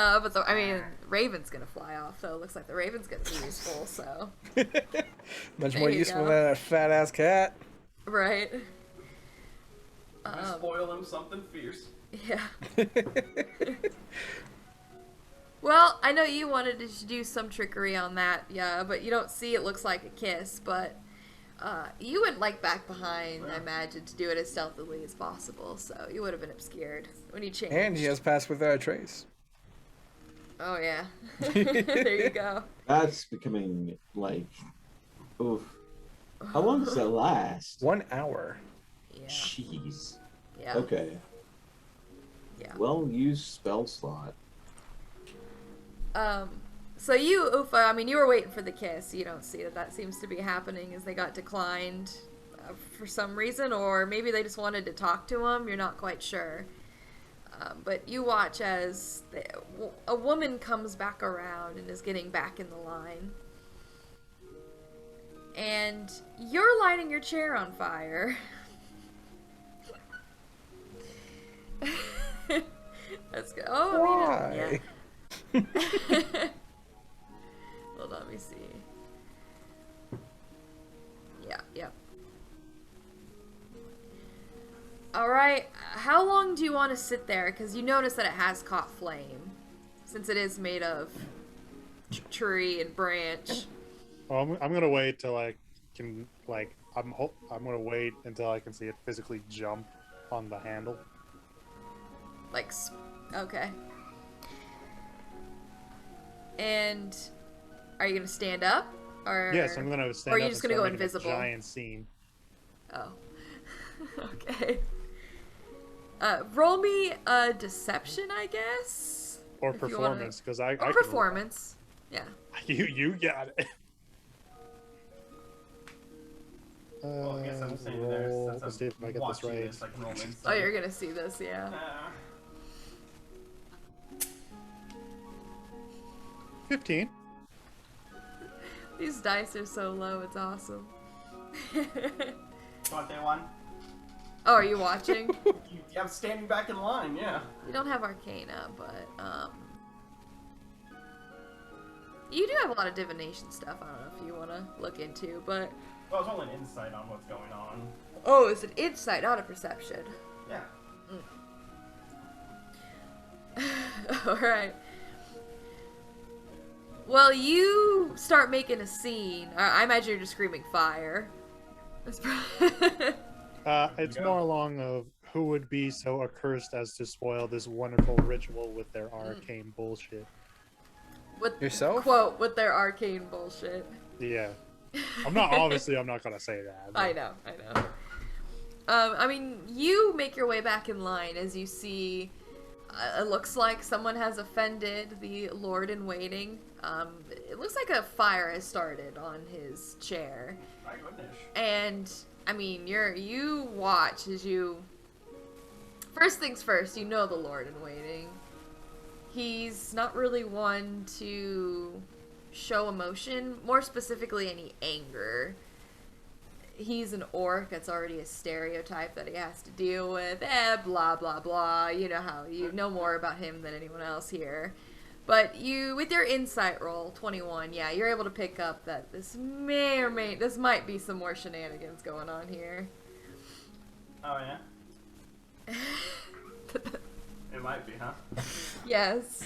But I mean, Raven's gonna fly off, so it looks like the Raven's gonna be useful. So Much there more you useful go. than a fat ass cat. Right. I spoil him something fierce. Yeah. Well, I know you wanted to do some trickery on that, yeah, but you don't see it looks like a kiss, but you went like back behind, I imagine, to do it as stealthily as possible, so you would have been obscured when you And he changed. has passed without a trace. Oh yeah. There you go. That's becoming like, oof. How long does that last? 1 hour. Yeah. Jeez. Yeah. Okay. Yeah. Well used spell slot. Um, so you, Ufa, I mean, you were waiting for the kiss. You don't see that that seems to be happening as they got declined for some reason, or maybe they just wanted to talk to him. You're not quite sure. But you watch as a woman comes back around and is getting back in the line. And you're lighting your chair on fire. That's good. Oh, I mean, Why? yeah. Hold on, let me see. Yeah. Alright, how long do you want to sit there? Because you notice that it has caught flame. Since it is made of tree and branch. Well, I'm gonna wait till I can I'm gonna wait until I can see it physically jump on the handle. Like, okay. And are you gonna stand up, or Yes, I'm gonna stand or are up you just and gonna go start making invisible? a giant scene. Oh, okay. Roll me a deception, I guess. Or if you wanna- performance, because I Or can roll. performance. Yeah. You got it. Well, I guess I'm saying there roll. since Let's see if I I'm get this watching right. this, I can roll insight. Oh, you're gonna see this, yeah. 15. These dice are so low, it's awesome. Want that one? Oh, are you watching? I'm standing back in line, yeah. You don't have Arcana, but you do have a lot of divination stuff. I don't know if you want to look into, but Well, it's only an insight on what's going on. oh, it's an insight, not a perception. Yeah. All right. Well, you start making a scene. I imagine you're just screaming fire. It's more along of who would be so accursed as to spoil this wonderful ritual with their arcane bullshit. with Yourself? quote with their arcane bullshit. Yeah. I'm not gonna say that. I know. I mean, you make your way back in line as you see. It looks like someone has offended the Lord in Waiting. It looks like a fire has started on his chair, My goodness. and I mean, you watch as you. First things first, you know the Lord in Waiting. He's not really one to show emotion, more specifically any anger. He's an orc, that's already a stereotype that he has to deal with. Blah, blah, blah. You know how you know more about him than anyone else here. But you, with your insight roll, 21, yeah, you're able to pick up that this this might be some more shenanigans going on here. Oh, yeah? It might be, huh? Yes.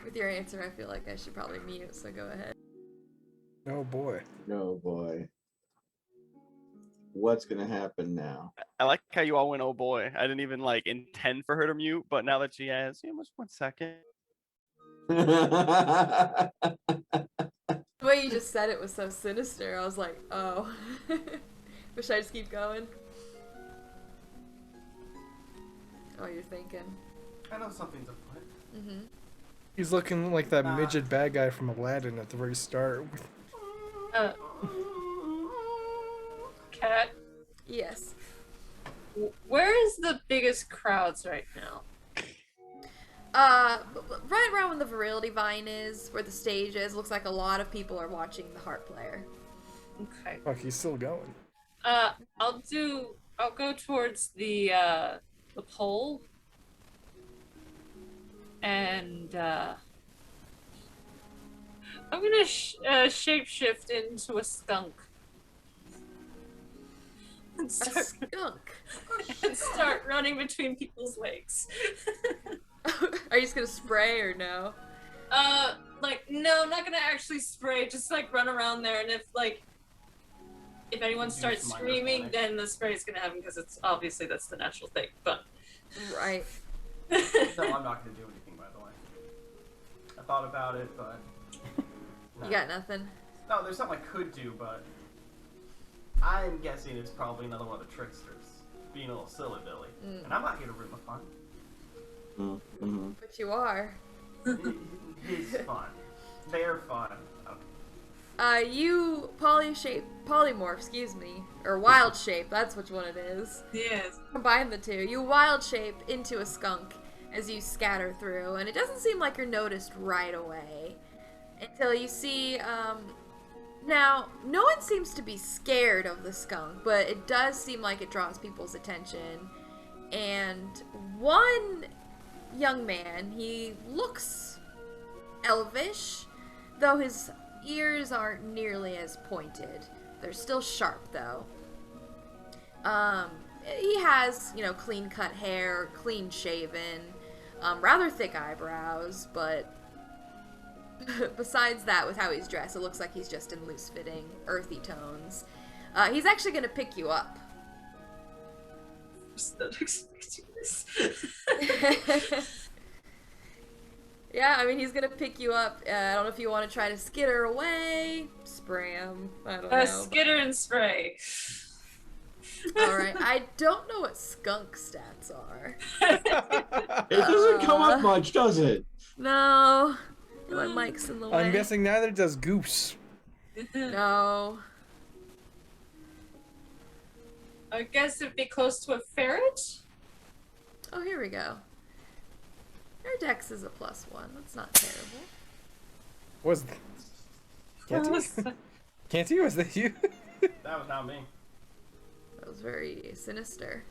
With your answer, I feel like I should probably mute, so go ahead. Oh boy. Oh boy. What's gonna happen now? I like how you all went, oh boy. I didn't even intend for her to mute, but now that she has, just 1 second. The way you just said it was so sinister, I was like, oh. Should I just keep going? Oh, you're thinking. I know something's afoot. Mm-hmm. He's looking like that midget bad guy from Aladdin at the very start. Cat, Yes. where is the biggest crowds right now? Right around where the virility vine is, where the stage is, looks like a lot of people are watching the harp player. Okay. Fuck, he's still going. I'll go towards the pole. and I'm gonna shapeshift into a skunk. And A start, skunk. and start running between people's legs. Are you just gonna spray or no? Like, no, I'm not gonna actually spray, just like run around there, and if anyone Do starts some screaming, hydroponics. then the spray is gonna happen, because it's obviously that's the natural thing, but. Right. No, I'm not gonna do anything, by the way. I thought about it, but... No. You got nothing. No, there's something I could do, but... I'm guessing it's probably another one of the tricksters. Being a little silly Billy. Mm. And I'm not here to ruin the fun. Mm-hmm. But you are. It is fun. They're fun. Okay. You polymorph, excuse me, or wild shape, that's which one it is. Yes. Combine the two. You wild shape into a skunk as you scatter through, and it doesn't seem like you're noticed right away until you see, now, no one seems to be scared of the skunk, but it does seem like it draws people's attention, and one young man, he looks elvish, though his ears aren't nearly as pointed. They're still sharp, though. He has, clean cut hair, clean shaven, rather thick eyebrows, but besides that, with how he's dressed, it looks like he's just in loose fitting, earthy tones. He's actually gonna pick you up. Was not expecting this. Yeah, I mean, he's gonna pick you up. I don't know if you want to try to skitter away, spray him. I don't know. Skitter and spray. Alright, I don't know what skunk stats are. It doesn't come up much, does it? No. My mic's in the way. I'm guessing neither does Goose. No. I guess it'd be close to a ferret? Oh, here we go. Your dex is a +1. That's not terrible. Was Can't you? Was that you? That was not me. That was very sinister.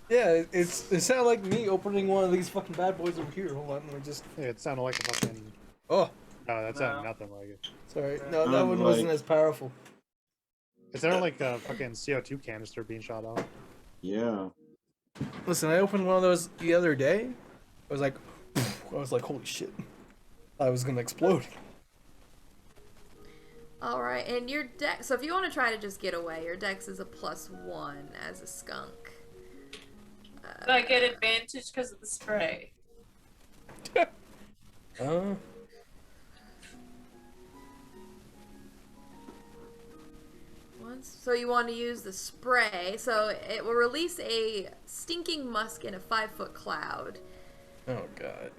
Yeah, it sounded like me opening one of these fucking bad boys over here. Hold on, let me just. Yeah, it sounded like a fucking. Oh, No, that sounded No. nothing like it. sorry. No, that one wasn't as powerful. It sounded like a fucking CO2 canister being shot off. Yeah. Listen, I opened one of those the other day. I was like, holy shit. I was gonna explode. Alright, and your dex. So if you want to try to just get away, your dex is a +1 as a skunk. Do I get advantage because of the spray? So you want to use the spray. So it will release a stinking musk in a 5-foot cloud. Oh god.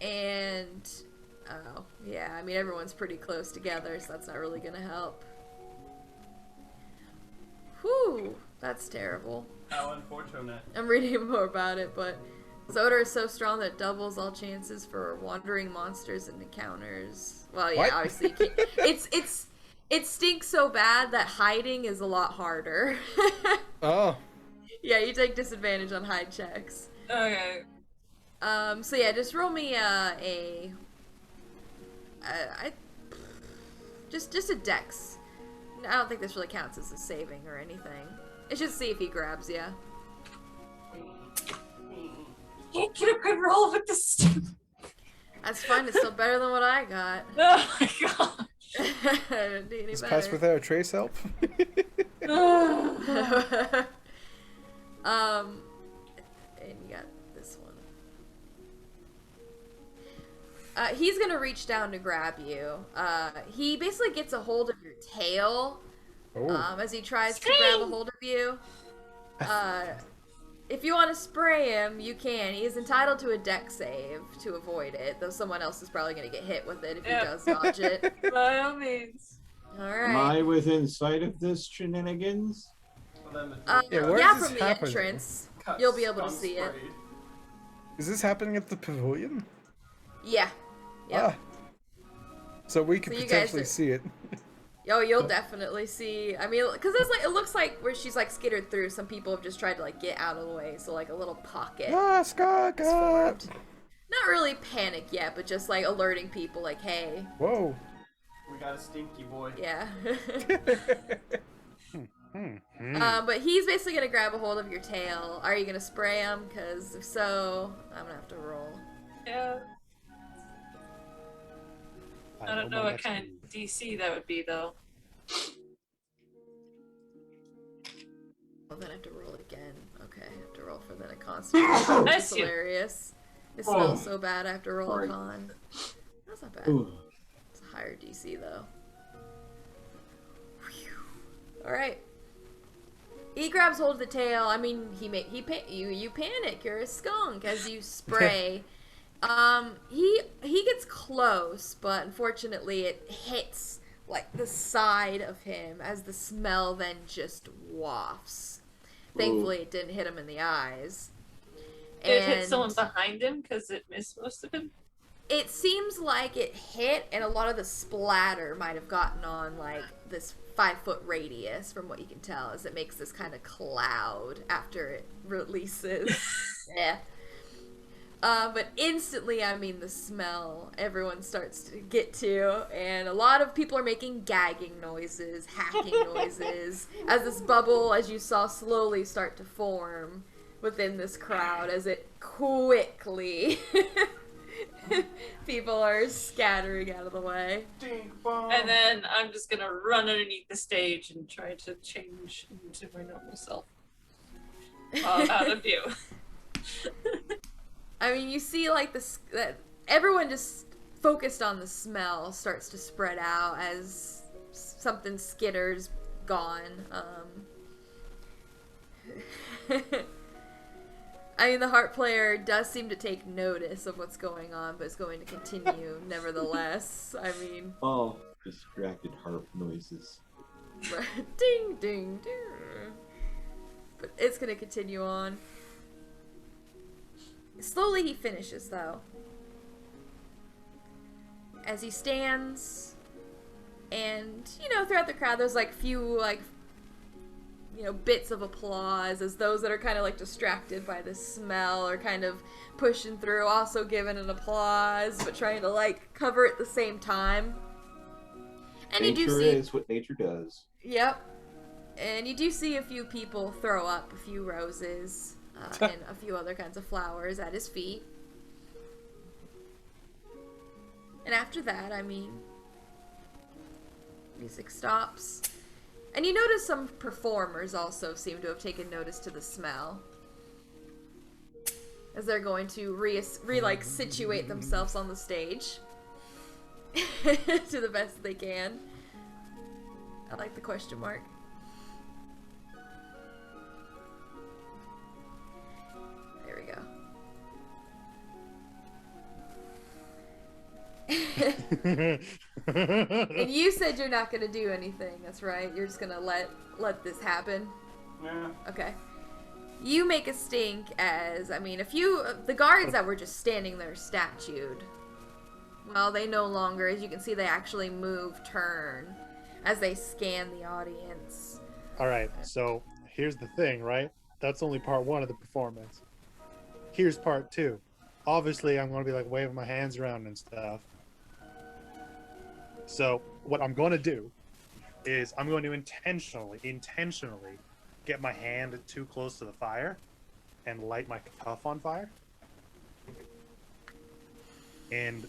And, oh, yeah, I mean, everyone's pretty close together, so that's not really gonna help. Whew, that's terrible. How unfortunate. I'm reading more about it, but this odor is so strong that it doubles all chances for wandering monsters and encounters. Well, yeah, What? obviously you can't. It stinks so bad that hiding is a lot harder. Oh. Yeah, you take disadvantage on hide checks. Okay. So yeah, just roll me just a dex. I don't think this really counts as a saving or anything. It's just see if he grabs you. Can't get a good roll with this. That's fine. It's still better than what I got. Oh my god. Didn't do any Does better. pass without a trace help? And you got this one. He's gonna reach down to grab you. He basically gets a hold of your tail Oh. as he tries to grab a hold of you. If you want to spray him, you can. He is entitled to a dex save to avoid it, though someone else is probably going to get hit with it if he does dodge it. By all means. Am Alright. I within sight of this shenanigans? So then the Yeah, where yeah, is this from the happening? entrance. cut You'll be able to skunk see it. sprayed. Is this happening at the pavilion? Yeah. Yep. Ah. So we could So you guys potentially are- see it. Oh, you'll definitely see. I mean, because it's like it looks like where she's like skittered through. Some people have just tried to like get out of the way, so like a little pocket Ah, skunk! is Ah. formed. not really panic yet, but just like alerting people, like, hey, Whoa. We got a stinky boy. yeah. Hmm. But he's basically gonna grab a hold of your tail. Are you gonna spray him? Because if so, I'm gonna have to roll. Yeah. I don't know my what next kind move. of DC that would be though. Well, then I have to roll it again. Okay, I have to roll for then a constitution, which is Bless you. hilarious. It Oh. smells so bad, I have to roll Sorry. a con. That's not bad. Ooh. It's a higher DC though. Alright. He grabs hold of the tail. I mean, you panic. You're a skunk as you spray. He gets close, but unfortunately it hits like the side of him as the smell then just wafts. Thankfully, it didn't hit him in the eyes. It hit And someone behind him because it missed most of him. it seems like it hit, and a lot of the splatter might have gotten on like this 5-foot radius, from what you can tell, as it makes this kind of cloud after it releases. Yeah. But instantly, I mean, the smell everyone starts to get to, and a lot of people are making gagging noises, hacking noises, as this bubble, as you saw, slowly start to form within this crowd as it quickly people are scattering out of the way. Dink bomb. And then I'm just gonna run underneath the stage and try to change into my normal self. Out of view. I mean, you see like this that everyone just focused on the smell starts to spread out as something skitters gone. I mean, the harp player does seem to take notice of what's going on, but is going to continue nevertheless. I mean, Oh, distracted harp noises. ding, ding, ding. But it's going to continue on. Slowly he finishes, though. As he stands, and, you know, throughout the crowd, there's, like, few, like, you know, bits of applause as those that are kind of, like, distracted by the smell are kind of pushing through, also giving an applause, but trying to, like, cover it at the same time. And you Nature do see... is what nature does. Yep. And you do see a few people throw up a few roses and a few other kinds of flowers at his feet. And after that, I mean, music stops. And you notice some performers also seem to have taken notice to the smell. As they're going to situate themselves on the stage. To the best they can. I like the question mark. There we go. And you said you're not gonna do anything. That's right. You're just gonna let this happen. Yeah. Okay. You make a stink as, I mean, a few the guards that were just standing there statued. Well, they no longer, as you can see, they actually move, turn, as they scan the audience. All right, so here's the thing, right? That's only part one of the performance. Here's part two. Obviously, I'm going to be like waving my hands around and stuff. So what I'm going to do is I'm going to intentionally get my hand too close to the fire and light my cuff on fire. And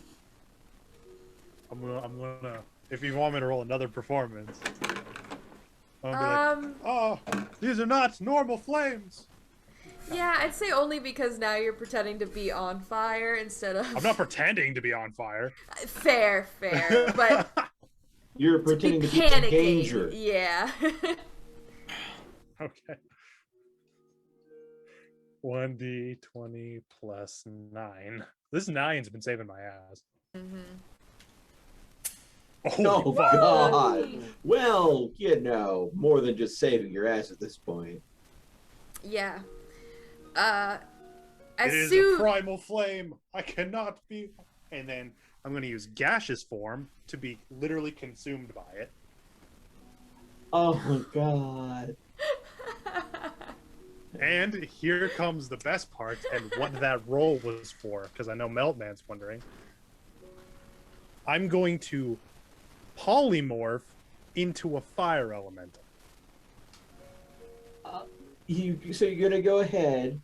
I'm gonna if you want me to roll another performance, I'm gonna be like, oh, these are not normal flames. Yeah, I'd say only because now you're pretending to be on fire instead of... I'm not pretending to be on fire. Fair, but You're pretending to be in panicking. danger. Yeah. Okay. 1d20 plus 9. This 9's been saving my ass. Mm-hmm. Oh, fuck. God. Well, you know, more than just saving your ass at this point. Yeah. It As is soon... a primal flame. I cannot be. And then I'm going to use gaseous form to be literally consumed by it. Oh, my God. And here comes the best part and what that roll was for, because I know Meltman's wondering. I'm going to polymorph into a fire elemental. So you're gonna go ahead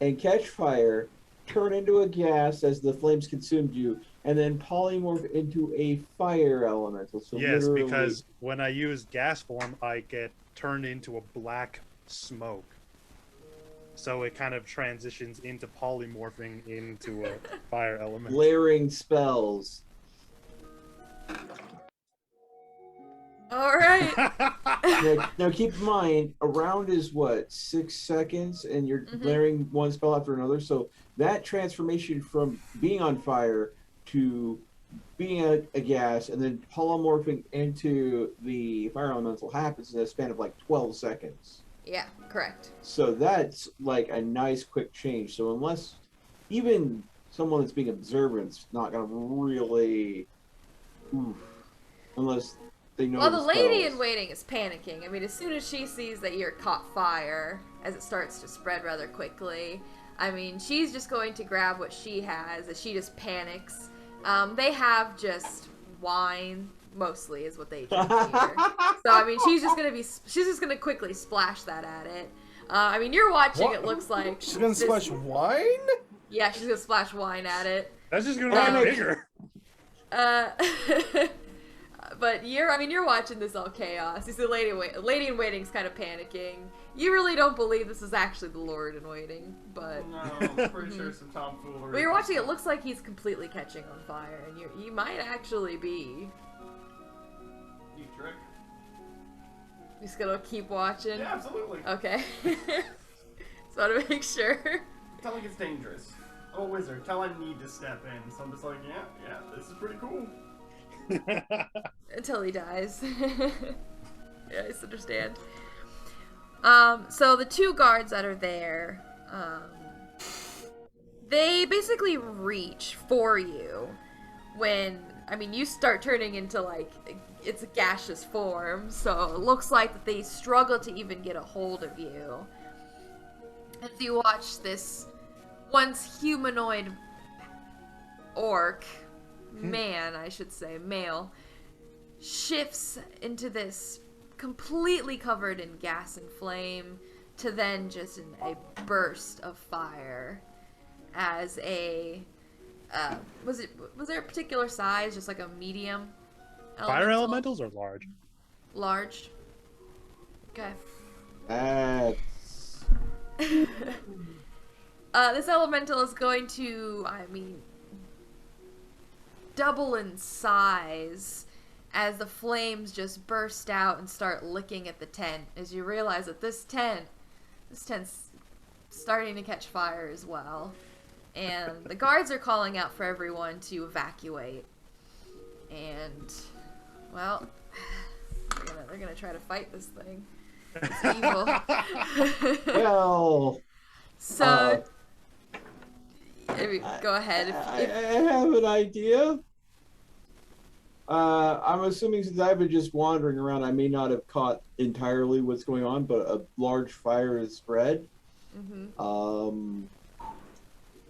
and catch fire, turn into a gas as the flames consumed you, and then polymorph into a fire elemental. So Yes, literally... because when I use gas form, I get turned into a black smoke. So it kind of transitions into polymorphing into a fire element. Layering spells. All right. Now keep in mind, a round is what, 6 seconds, and you're layering one spell after another. So that transformation from being on fire to being a gas and then polymorphing into the fire elemental happens in a span of like 12 seconds. Yeah, correct. So that's like a nice quick change. So unless even someone that's being observant's not gonna really, unless they know. Well, the lady spells. in waiting is panicking. I mean, as soon as she sees that you're caught fire, as it starts to spread rather quickly, I mean, she's just going to grab what she has as she just panics. They have just wine, mostly, is what they drink here. So, I mean, she's just gonna quickly splash that at it. I mean, you're watching, What? it looks like. She's gonna splash wine? Yeah, she's gonna splash wine at it. That's just gonna make it bigger. But you're watching this all chaos. You see the lady in waiting's kind of panicking. You really don't believe this is actually the Lord in waiting, but No, I'm pretty sure some tomfoolery. when you're watching, it looks like he's completely catching on fire, and you might actually be. You trick. Just gonna keep watching. Yeah, absolutely. Okay. Just want to make sure. Tell like it's dangerous. I'm a wizard. Tell I need to step in. So I'm just like, yeah, this is pretty cool. Until he dies. Yeah, I understand. So the two guards that are there, they basically reach for you when, I mean, you start turning into, like, it's a gaseous form, so it looks like that they struggle to even get a hold of you. As you watch this once humanoid orc, man, I should say, male, shifts into this completely covered in gas and flame to then just in a burst of fire as a was there a particular size, just like a medium Fire elementals are large. Large. Okay. This elemental is going to, I mean, double in size as the flames just burst out and start licking at the tent, as you realize that this tent's starting to catch fire as well. And the guards are calling out for everyone to evacuate. And, well, they're gonna try to fight this thing. It's evil. Well, So, go ahead. I have an idea. I'm assuming since I've been just wandering around, I may not have caught entirely what's going on, but a large fire is spread. Mm-hmm.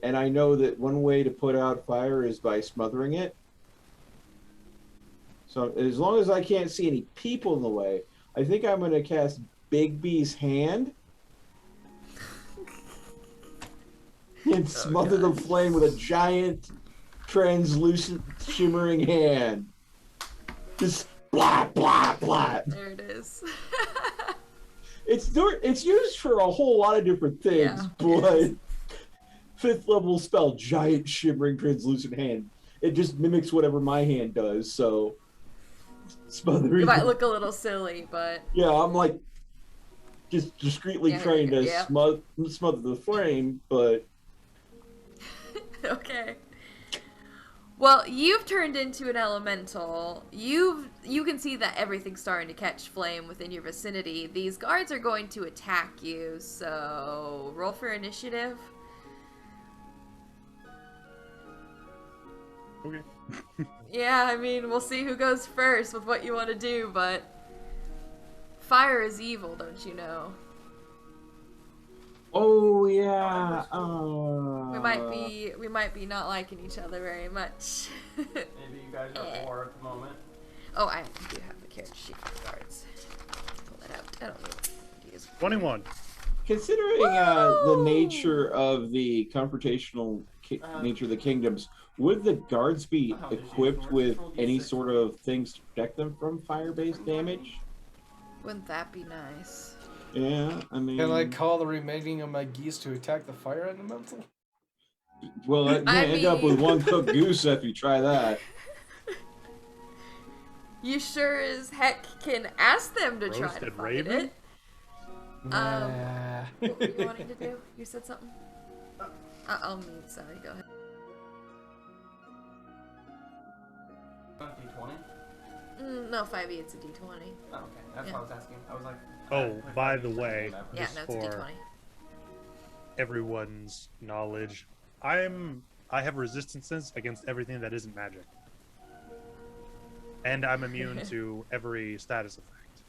And I know that one way to put out fire is by smothering it. So as long as I can't see any people in the way, I think I'm going to cast Big B's Hand and smother the flame with a giant, translucent, shimmering hand. Just blah, blah, blah. There it is. It's used for a whole lot of different things, Yeah, but 5th level spell, giant, shimmering, translucent hand. It just mimics whatever my hand does, so smothering. You might look a little silly, but Yeah, I'm like just discreetly trying to smother the flame, but okay. Well, you've turned into an elemental. You can see that everything's starting to catch flame within your vicinity. These guards are going to attack you, so roll for initiative. Okay. Yeah, I mean, we'll see who goes first with what you want to do, but fire is evil, don't you know? Oh yeah. We might be not liking each other very much. Maybe you guys are war at the moment. Oh, I do have the character sheet for the guards. Pull that out. I don't know. 21. Considering the nature of the confrontational nature of the kingdoms, would the guards be equipped with any sort of things to protect them from fire-based damage? Wouldn't that be nice? Yeah, I mean. Can I call the remaining of my geese to attack the fire elemental? Well, you end up with one cooked goose if you try that. You sure as heck can ask them to try to Roasted fight raven? it. Nah. What were you wanting to do? You said something? I'll mute, sorry, go ahead. D20? No, 5e, it's a d20. Oh, okay. That's what I was asking. I was like... Oh, by the way, Yeah, just no, it's a for d20. everyone's knowledge, I have resistances against everything that isn't magic. And I'm immune to every status effect.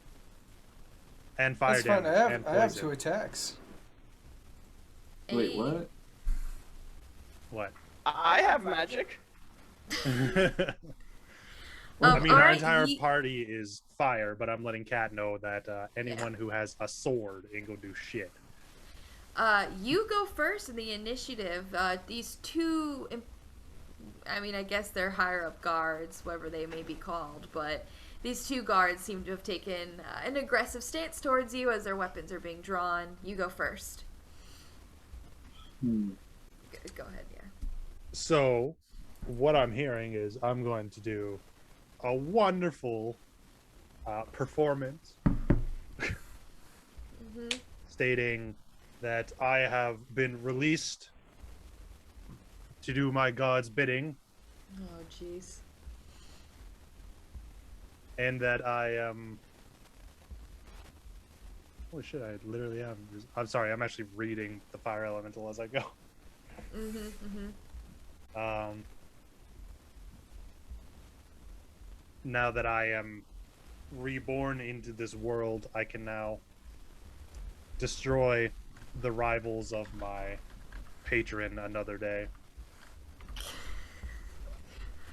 And fire That's fine. damage and I have poison. 2 attacks. Wait, what? What? I have magic. I mean, our alright, entire party is fire, but I'm letting Kat know that anyone who has a sword ain't gonna do shit. You go first in the initiative. These two, I mean, I guess they're higher up guards, whatever they may be called, but these two guards seem to have taken an aggressive stance towards you as their weapons are being drawn. You go first. Go ahead, yeah. So, what I'm hearing is I'm going to do a wonderful performance stating that I have been released to do my god's bidding. Oh, jeez. And that I am... Holy shit, I literally am. I'm sorry, I'm actually reading the fire elemental as I go. Now that I am reborn into this world, I can now destroy the rivals of my patron another day.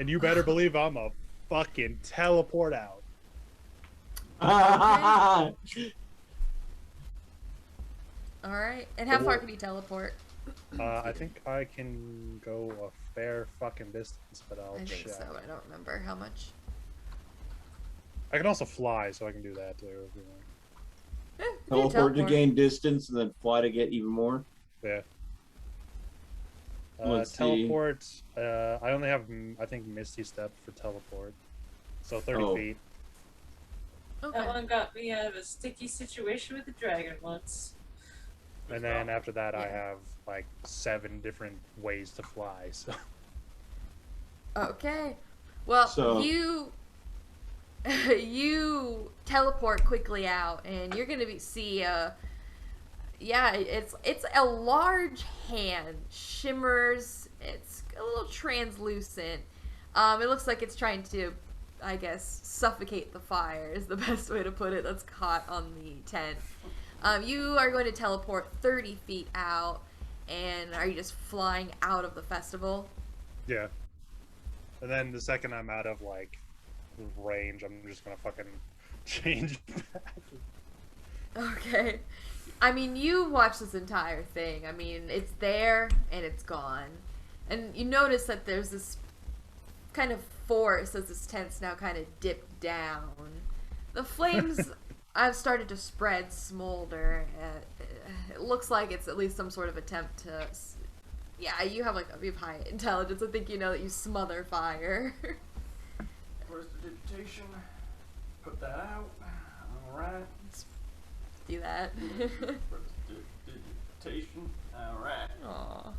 And you better believe I'm a fucking teleport out. Alright, and how far can you teleport? I think I can go a fair fucking distance, but I'll I think check. so, I don't remember how much. I can also fly, so I can do that too. If you want. You can Teleport to gain distance and then fly to get even more. Yeah. Let's see. Teleport. I only have, I think, Misty Step for teleport. So 30 feet. Okay. That one got me out of a sticky situation with a dragon once. And then after that, I Yeah. have like 7 different ways to fly. So. Okay. Well, So- you you teleport quickly out, and you're gonna see yeah, it's a large hand, shimmers. It's a little translucent. It looks like it's trying to, I guess, suffocate the fire is the best way to put it. That's caught on the tent. You are going to teleport 30 feet out, and are you just flying out of the festival? Yeah. And then the second I'm out of like range, I'm just gonna fucking change back. Okay. I mean, you watch this entire thing. I mean, it's there and it's gone. And you notice that there's this kind of force as this tent's now kind of dipped down. The flames have started to spread, smolder. It looks like it's at least some sort of attempt to... Yeah, you have high intelligence. I think you know that you smother fire. Where's the digitation? Put that out. Alright. Do that. Where's the digitation? Alright. Aw.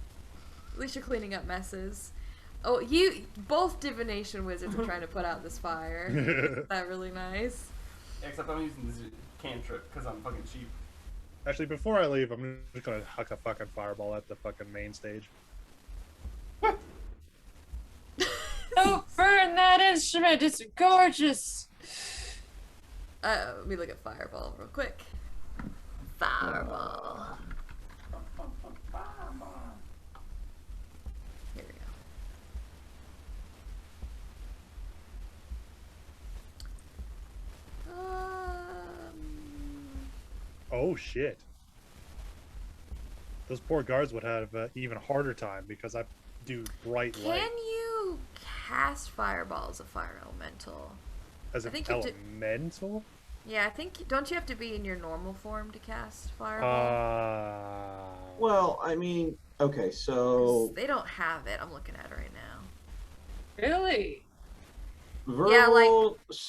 At least you're cleaning up messes. Oh, both divination wizards are trying to put out this fire. Isn't that really nice? Except I'm using this cantrip because I'm fucking cheap. Actually, before I leave, I'm just gonna huck a fucking fireball at the fucking main stage. Don't burn that instrument, it's gorgeous! Let me look at fireball real quick. Fireball. Oh shit. Those poor guards would have an even harder time because I do bright light Can you cast fireball as a fire elemental? as I an think you have to- elemental. Yeah, I think. Don't you have to be in your normal form to cast fireball? Well, I mean, okay, 'Cause so they don't have it. I'm looking at it right now. Really? verbal, Yeah, like,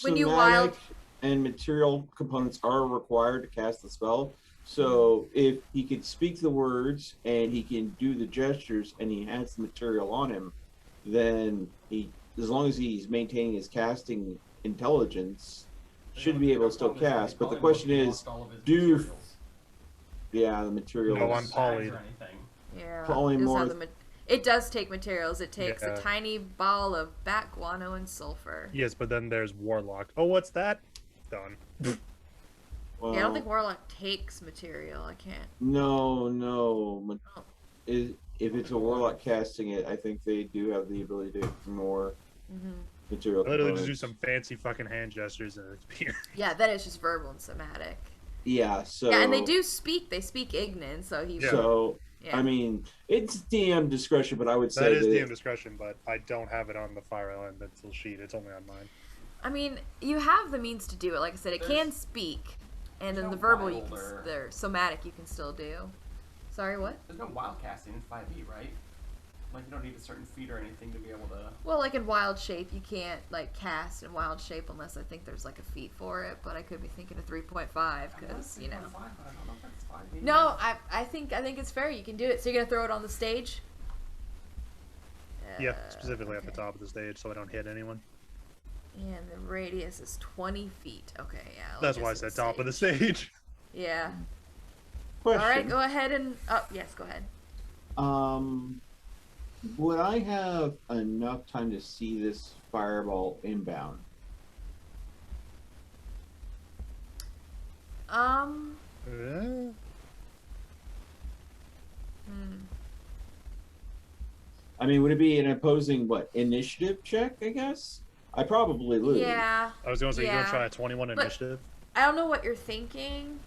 when you somatic, wild- and material components are required to cast the spell. So if he can speak the words and he can do the gestures and he has the material on him, then he, as long as he's maintaining his casting intelligence, should be able to still cast. But the question is, do the materials. No, I'm poly. Yeah. Polymorph- It does have the ma- it does take materials. It takes Yeah. a tiny ball of bat guano and sulfur. Yes, but then there's Warlock. Oh, what's that? Done. Well, Yeah, I don't think Warlock takes material. I can't. No. Oh. If it's a warlock casting it, I think they do have the ability to ignore Hmm. material Literally just components. do some fancy fucking hand gestures and it's pure. Yeah, then it's just verbal and somatic. Yeah, so Yeah, and they do speak. They speak Ignan, so he. Yeah. So Yeah. I mean, it's DM discretion, but I would That say is that DM discretion, but I don't have it on the Fire Elemental sheet. It's only on mine. I mean, you have the means to do it. Like I said, it can There's- speak, and then there's the no verbal, you wild can, or- the somatic, you can still do. Sorry, what? There's no wild casting in 5e, right? Like you don't need a certain feat or anything to be able to. Well, like in wild shape, you can't like cast in wild shape unless I think there's like a feat for it. But I could be thinking of 3.5 because you know. I don't know if that's 5e. No, I think it's fair. You can do it. So you're gonna throw it on the stage. Yeah, specifically at the okay. top of the stage so I don't hit anyone. And the radius is 20 feet. Okay, yeah. I'll That's guess why I it's said top of the stage. Yeah. question. All right, go ahead and. Oh, yes, go ahead. Would I have enough time to see this fireball inbound? Hmm. I mean, would it be an opposing initiative check? I guess I probably lose. Yeah. I was going to say, you Yeah. going to try a 21 But- initiative? I don't know what you're thinking.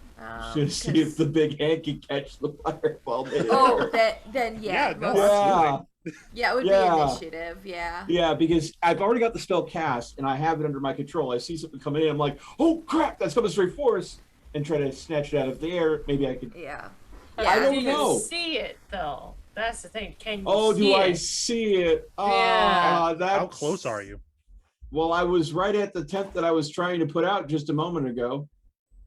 To see if the big hand can catch the fireball. Oh, then yeah. Yeah, no, most- yeah. yeah, it would Yeah. be initiative. Yeah. Yeah, because I've already got the spell cast and I have it under my control. I see something coming in, I'm like, oh crap, that's coming straight for us, and try to snatch it out of the air. Maybe I could. Yeah. I don't you know. can see it though. That's the thing. Can you Oh, see do I it? see it? Yeah. That's... How close are you? Well, I was right at the tent that I was trying to put out just a moment ago.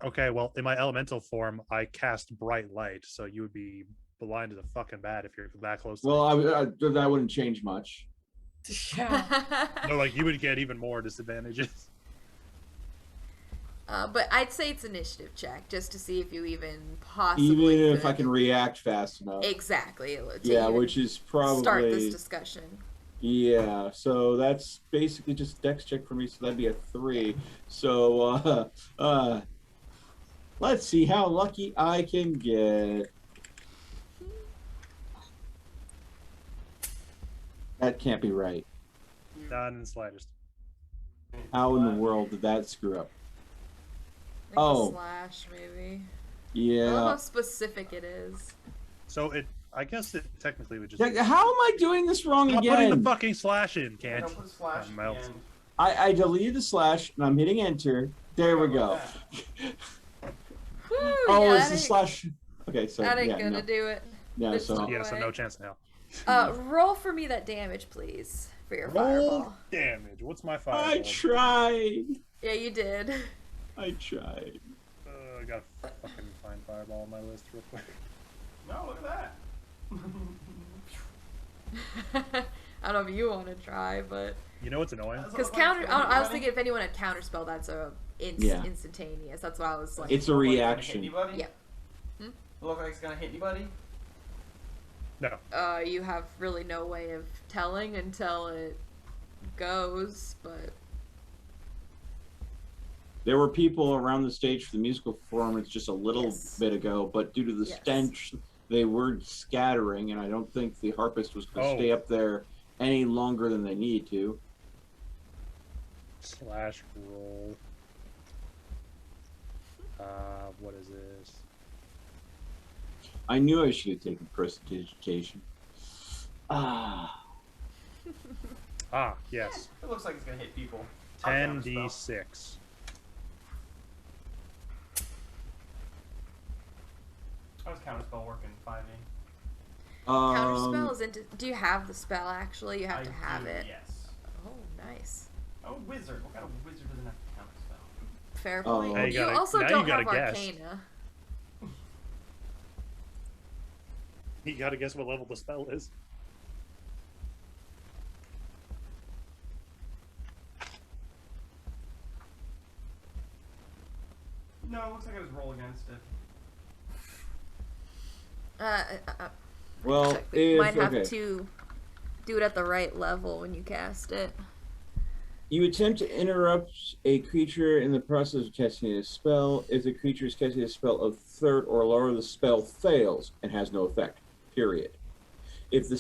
Okay, well, in my elemental form, I cast bright light, so you would be blind as a fucking bat if you're that close to Well, me. that wouldn't change much. Yeah. No, like, you would get even more disadvantages. But I'd say it's initiative check just to see if you even possibly. Even if could. I can react fast enough. Exactly. to Yeah, even which is probably. start this discussion. Yeah, so that's basically just dex check for me, so that'd be a 3. So, let's see how lucky I can get. That can't be right. Not in the slightest. How in the world did that screw up? Like Oh. a slash, maybe. I don't know how Yeah. specific it is. So I guess it technically would just. Like, how am I doing this wrong Stop putting the again? fucking slash in, Yeah, can't don't put slash I'm out. again. I deleted the slash and I'm hitting enter. There we go. Whew, Oh, yeah, it's that the ain't- slash. Okay, so That ain't yeah, gonna no. do it. Yeah, It's so not- Yeah, so Way. no chance in hell. Roll for me that damage, please, for your Roll fireball. damage. What's my fireball? I tried. Yeah, you did. I tried. I gotta fucking find fireball on my list real quick. No, look at that. I don't know if you want to try, but You know what's annoying? That's because what I'm counter, like, I was thinking if anyone had counterspell, that's Yeah. instantaneous. That's why I was like, It's a Look like it's gonna reaction. hit anybody? Yeah. Look like it's gonna hit anybody? No. you have really no way of telling until it goes, but There were people around the stage for the musical performance just a little Yes. bit ago, but due to the Yes. stench, they were scattering, and I don't think the harpist was going to Oh. stay up there any longer than they need to. Slash roll. What is this? I knew I should have taken prestidigitation. Ah. Ah, yes. It looks like it's gonna hit people. I'll counterspell. 10d6. How does counterspell work in 5e? Counterspell is into. Do you have the spell actually? You have I to have do, it. Yes. Oh, nice. Oh, wizard. What kind of wizard doesn't have counterspell? Fair Oh. point. Now You, you gotta- also now you don't gotta have guess. Arcana. You gotta guess what level the spell is. No, it looks like I just roll against it. Well, check, but you might have okay. to do it at the right level when you cast it. You attempt to interrupt a creature in the process of casting a spell. If the creature is casting a spell of third or lower, the spell fails and has no effect. Period. If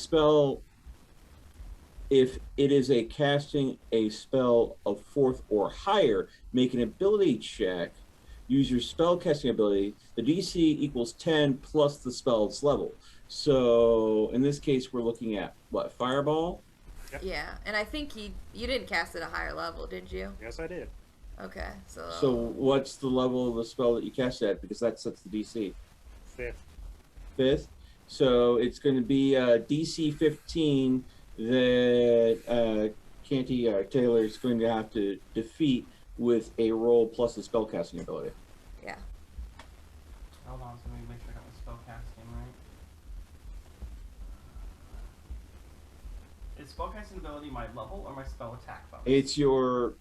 it is a casting a spell of fourth or higher, make an ability check. Use your spell casting ability. The DC equals 10 plus the spell's level. So in this case, we're looking at what? Fireball? Yeah, and I think you didn't cast it at a higher level, did you? Yes, I did. Okay, so. So what's the level of the spell that you cast at? Because that sets the DC. 5th. Fifth. So it's going to be DC 15 that Canty Taylor is going to have to defeat with a roll plus the spellcasting ability. Yeah. Hold on, so let me make sure I got my spell casting right. Is spellcasting ability my level or my spell attack bonus? It's your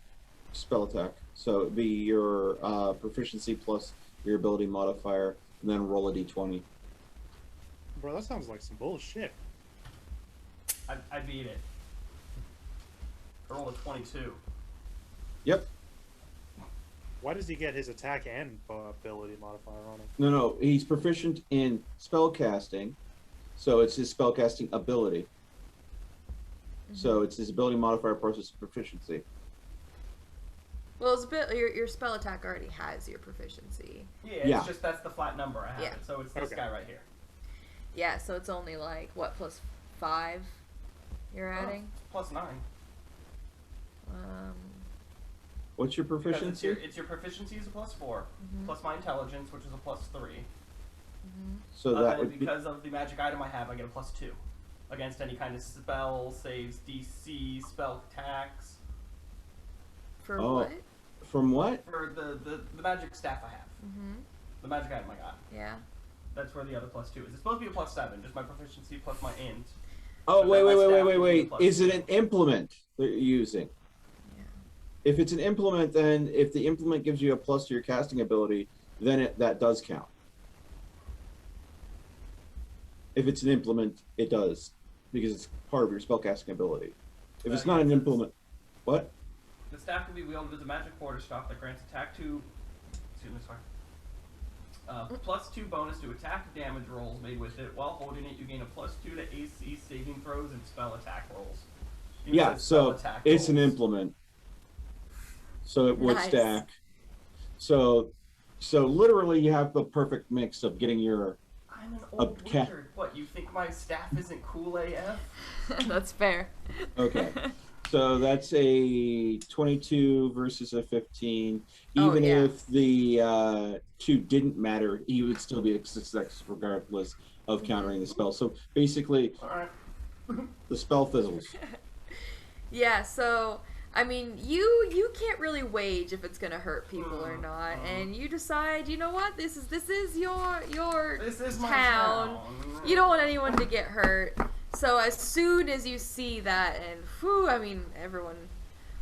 spell attack. So it'd be your proficiency plus your ability modifier, and then roll a d20. Bro, that sounds like some bullshit. I beat it. I rolled a 22. Yep. Why does he get his attack and ability modifier on him? No, he's proficient in spellcasting, so it's his spellcasting ability. So it's his ability modifier plus his proficiency. Well, it's a bit. Your spell attack already has your proficiency. Yeah, it's Yeah. just that's the flat number I have Yeah. it. So it's this Okay. guy right here. Yeah, so it's only like what +5 you're adding. +9. What's your Because proficiency? it's your proficiency is a +4, plus my intelligence, which is a +3. So that And would be because of the magic item I have, I get a +2 against any kind of spell, saves, DC, spell attacks. For Oh. what? from what? For the magic staff I have. The magic item I got. Yeah. That's where the other +2 is. It's supposed to be a +7, just my proficiency plus my int. Oh, So wait, that wait, my wait, staff wait, would be wait. a Is it +2. an implement that you're using? Yeah. If it's an implement, then if the implement gives you a plus to your casting ability, then that does count. If it's an implement, it does, because it's part of your spellcasting ability. If it's not an implement, what? The staff can be wielded as a magic quarterstaff that grants attack to. Excuse me, sorry. +2 bonus to attack damage rolls made with it. While holding it, you gain a +2 to AC saving throws and spell attack rolls. Even Yeah, says spell so attack it's an rolls. implement. So it would Nice. stack. So literally, you have the perfect mix of getting your. I'm an A old cat. wizard. What, you think my staff isn't cool AF? That's fair. Okay. So that's a 22 versus a 15. Oh, Even yeah. if the 2 didn't matter, he would still be a success regardless of countering the spell. So basically, Alright. the spell fizzles. Yeah, so I mean, you can't really wage if it's gonna hurt people or not, and you decide, you know what, this is your This is my town. You don't want anyone to get hurt. So as soon as you see that, and whew, I mean,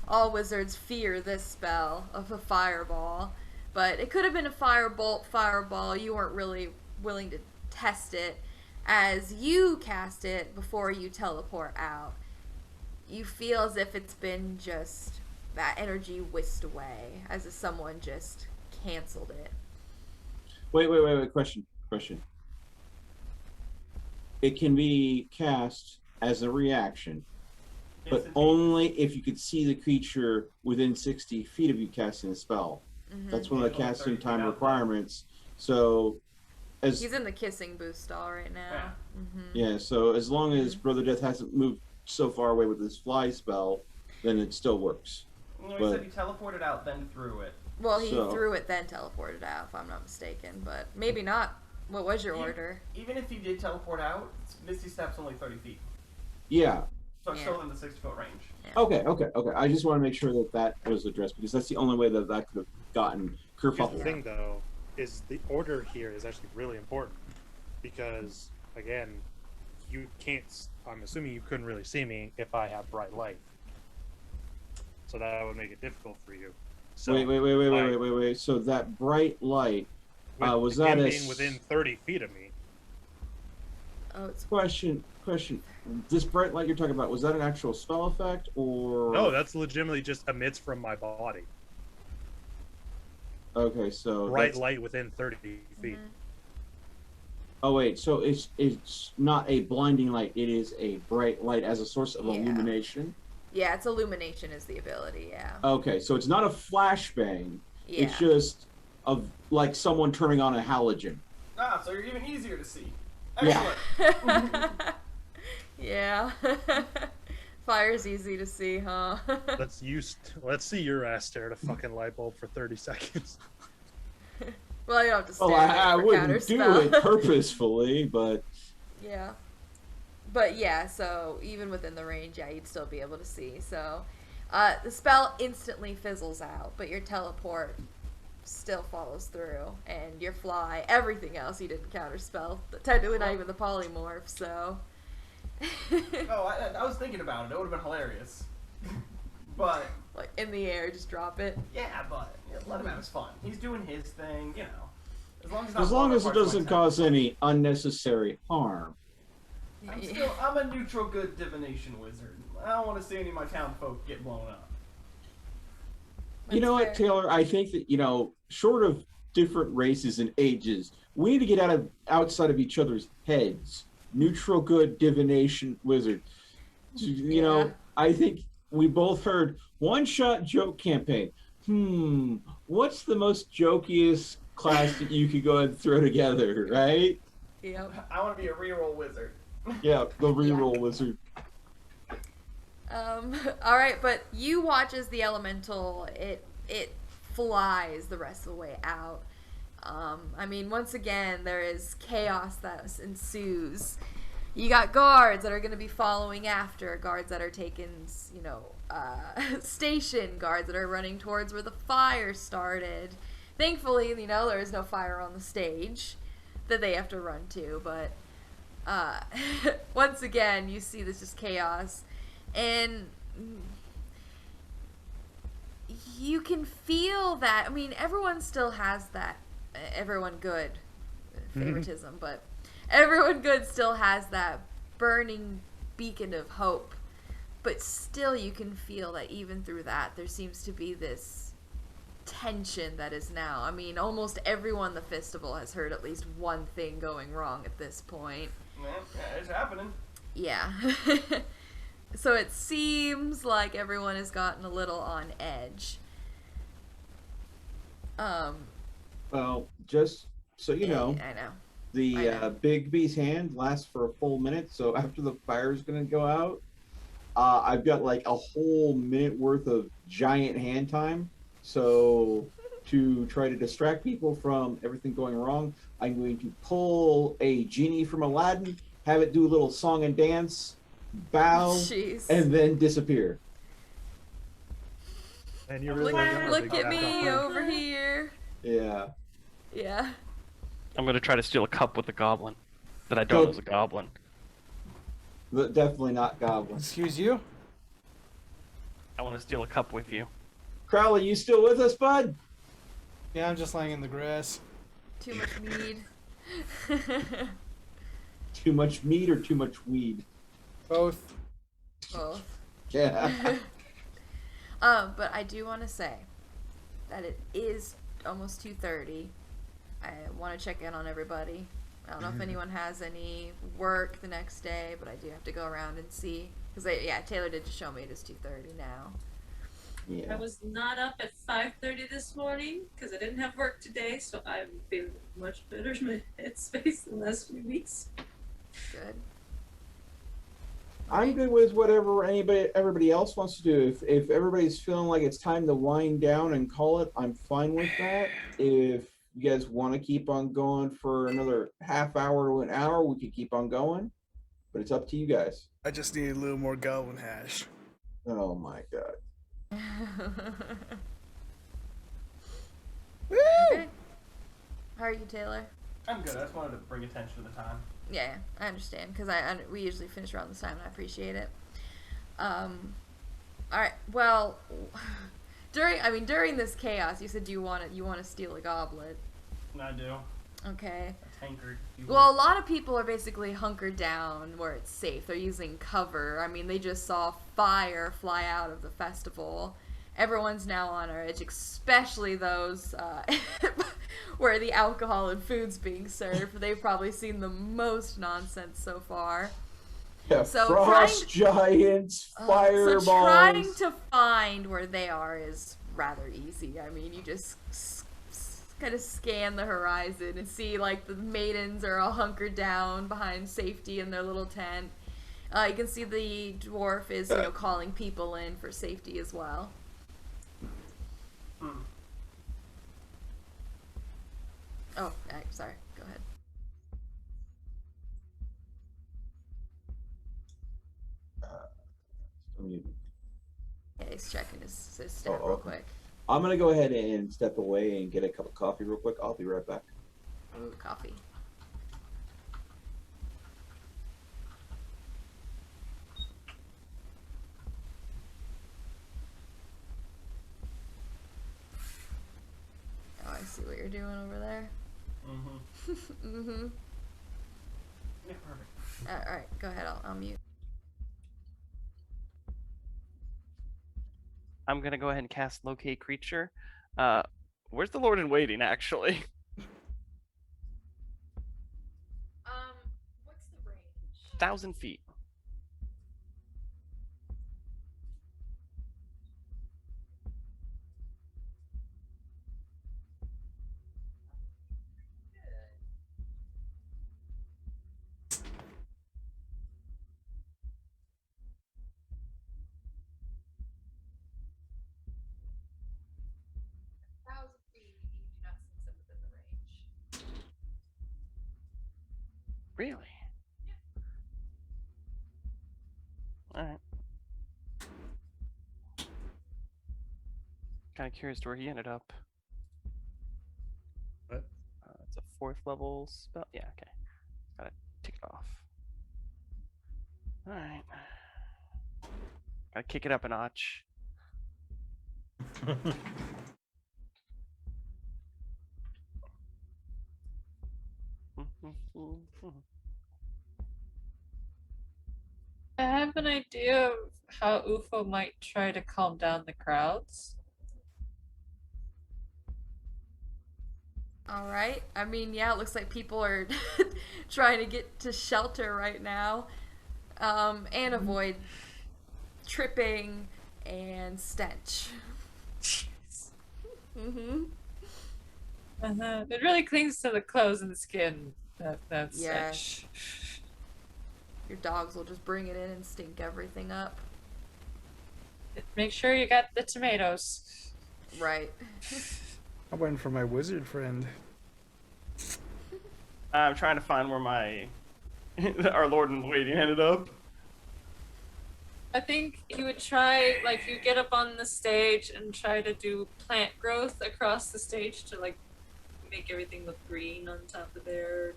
all wizards fear this spell of a fireball, but it could have been a firebolt, fireball. You weren't really willing to test it. As you cast it before you teleport out, you feel as if it's been just that energy whisked away, as if someone just canceled it. Wait. Question. It can be cast as a reaction, but only if you could see the creature within 60 feet of you casting the spell. That's one of the Yeah, casting 30 time feet out. requirements. So as He's in the kissing booth stall right now. yeah. So as long as Brother Death hasn't moved so far away with his fly spell, then it still works. No, he But- said he teleported out, then threw it. Well, he So- threw it then teleported out, if I'm not mistaken, but maybe not. What was your order? Even if he did teleport out, Misty Step's only 30 feet. Yeah. So it's Yeah. still in the 60-foot range. Okay. I just want to make sure that that was addressed because that's the only way that that could have gotten Here's the kerfuffled. thing, though, is the order here is actually really important because, again, you can't. I'm assuming you couldn't really see me if I have bright light, so that would make it difficult for you. So Wait. So that bright light, was that him a being within 30 feet of me? Oh, it's question? This bright light you're talking about, was that an actual spell effect or? No, that's legitimately just emits from my body. Okay, so Bright that's- light within 30 feet. Oh wait, so it's not a blinding light. It is a bright light as a source of Yeah. illumination. Yeah, it's illumination is the ability. Yeah. Okay, so it's not a flashbang. Yeah. It's just of like someone turning on a halogen. Ah, so you're even easier to see. Yeah. Excellent. Yeah. Fire's easy to see, huh? Let's see your ass stare at a fucking light bulb for 30 seconds. Well, you don't have to stare Well, at it I for wouldn't do counterspell. it purposefully, but Yeah. But yeah, so even within the range, yeah, you'd still be able to see. So the spell instantly fizzles out, but your teleport still follows through. And your fly, everything else you didn't counterspell. Technically not even the polymorph, so... Oh, I was thinking about it. It would have been hilarious. But, like, in the air, just drop it. yeah, but let him have his fun. He's doing his thing, you know. As long as, as long as it doesn't cause any unnecessary harm. I'm a neutral good divination wizard. I don't want to see any of my town folk get blown up. You know what, That's fair. Taylor? I think that, short of different races and ages, we need to get outside of each other's heads. Neutral good divination wizard. Yeah. I think we both heard one-shot joke campaign. What's the most jokiest class that you could go and throw together, right? Yep. I want to be a reroll wizard. Yeah, the reroll wizard. Alright, but you watch as the elemental, it flies the rest of the way out. I mean, once again, there is chaos that ensues. You got guards that are going to be following after, guards that are taking, station, guards that are running towards where the fire started. Thankfully, there is no fire on the stage that they have to run to, but once again, you see this just chaos. And you can feel that. I mean, everyone still has that. Everyone good favoritism, but everyone good still has that burning beacon of hope. But still, you can feel that even through that, there seems to be this tension that is now. I mean, almost everyone in the festival has heard at least one thing going wrong at this point. Yeah, it's happening. Yeah. So it seems like everyone has gotten a little on edge. Well, just so you know, I know. the Big B's hand lasts for a full minute, so after the fire's gonna go out, I've got like a whole minute worth of giant hand time. So to try to distract people from everything going wrong, I'm going to pull a genie from Aladdin, have it do a little song and dance, bow, Jeez. and then disappear. And you're really gonna Look big at fat me dog. over here. Yeah. Yeah. I'm gonna try to steal a cup with a goblin that I don't know Go- is a goblin. But definitely not goblins. Excuse you? I want to steal a cup with you. Crowley, you still with us, bud? Yeah, I'm just laying in the grass. Too much mead. Too much meat or too much weed? Both. Both. Yeah. But I do want to say that it is almost 2:30. I want to check in on everybody. I don't know if anyone has any work the next day, but I do have to go around and see. Because, Taylor did just show me it is 2:30 now. Yeah. I was not up at 5:30 this morning because I didn't have work today, so I'm feeling much better in my headspace the last few weeks. Good. I'm good with whatever everybody else wants to do. If everybody's feeling like it's time to wind down and call it, I'm fine with that. If you guys want to keep on going for another half hour to an hour, we could keep on going. But it's up to you guys. I just need a little more goblin hash. Oh my god. Okay. How are you, Taylor? I'm good. I just wanted to bring attention to the time. Yeah, I understand because we usually finish around this time, and I appreciate it. All right. Well, during this chaos, you said you want to steal a goblet. I do. Okay. A tankard. Well, a lot of people are basically hunkered down where it's safe. They're using cover. I mean, they just saw fire fly out of the festival. Everyone's now on edge, especially those where the alcohol and food's being served. They've probably seen the most nonsense so far. Yeah, So frost giants, fireballs. So trying to find where they are is rather easy. I mean, you just kind of scan the horizon and see like the maidens are all hunkered down behind safety in their little tent. You can see the dwarf is, calling people in for safety as well. Oh, sorry. Go ahead. Yeah, he's checking his stat real quick. I'm gonna go ahead and step away and get a cup of coffee real quick. I'll be right back. Ooh, coffee. Oh, I see what you're doing over there. Yeah, perfect. Alright, go ahead. I'll mute. I'm gonna go ahead and cast Locate Creature. Where's the Lord in Waiting, actually? What's the range? 1,000 feet. Really? Yeah. Alright. Kind of curious to where he ended up. What? It's a 4th level spell. Yeah, okay. Gotta tick it off. Alright. Gotta kick it up a notch. I have an idea of how UFO might try to calm down the crowds. Alright. I mean, yeah, it looks like people are trying to get to shelter right now. And avoid tripping and stench. It really clings to the clothes and the skin. That's Yes. Your dogs will just bring it in and stink everything up. Make sure you got the tomatoes. Right. I went for my wizard friend. I'm trying to find where my our Lord in Waiting ended up. I think you would try, like, you get up on the stage and try to do plant growth across the stage to, like, make everything look green on top of there.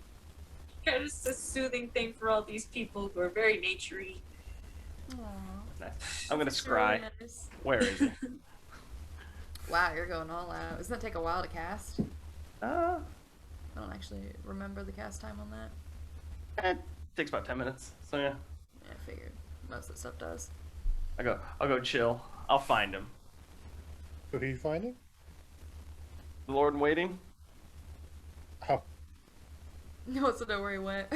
Kind of just a soothing thing for all these people who are very naturey. Aww. I'm gonna scry. Really nice. Where is it? Wow, you're going all out. Doesn't that take a while to cast? Uh, I don't actually remember the cast time on that. it takes about 10 minutes. So yeah, Yeah, I figured. Most of the stuff does. I'll go chill. I'll find him. Who are you finding? The Lord in Waiting. Oh, He wants to know where he went.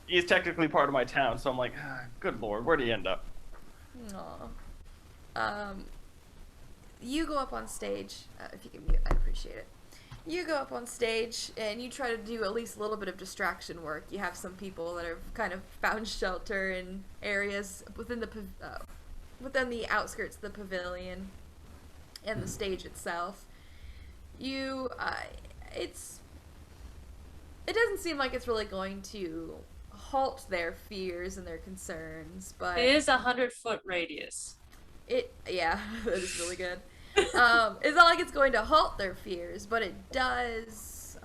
He's technically part of my town, so I'm like, good Lord, where'd he end up? Aw. you go up on stage. If you can mute, I'd appreciate it. You go up on stage and you try to do at least a little bit of distraction work. You have some people that have kind of found shelter in areas within the outskirts of the pavilion and the stage itself. It doesn't seem like it's really going to halt their fears and their concerns, but It is 100-foot radius. that is really good. It's not like it's going to halt their fears, but it does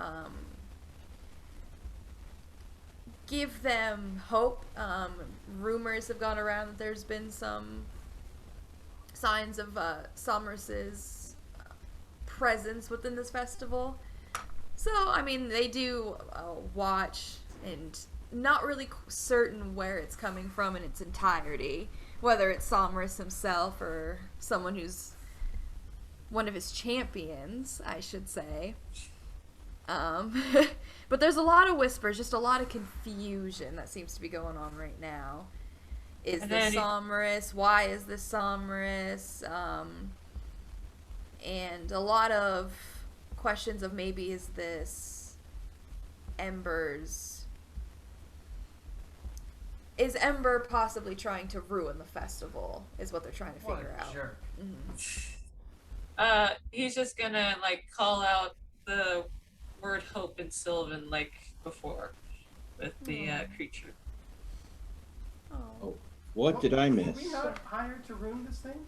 give them hope. Rumors have gone around that there's been some signs of Somris's presence within this festival. So, I mean, they do watch and not really certain where it's coming from in its entirety, whether it's Somris himself or someone who's one of his champions, I should say. But there's a lot of whispers, just a lot of confusion that seems to be going on right now. Is this Somris? Why is this Somris? And a lot of questions of maybe is this Ember's... Is Ember possibly trying to ruin the festival? Is what they're trying to figure out. Jerk. He's just gonna like call out the word hope in Sylvan like before with the creature. Oh. What did I Were miss? we not hired to ruin this thing?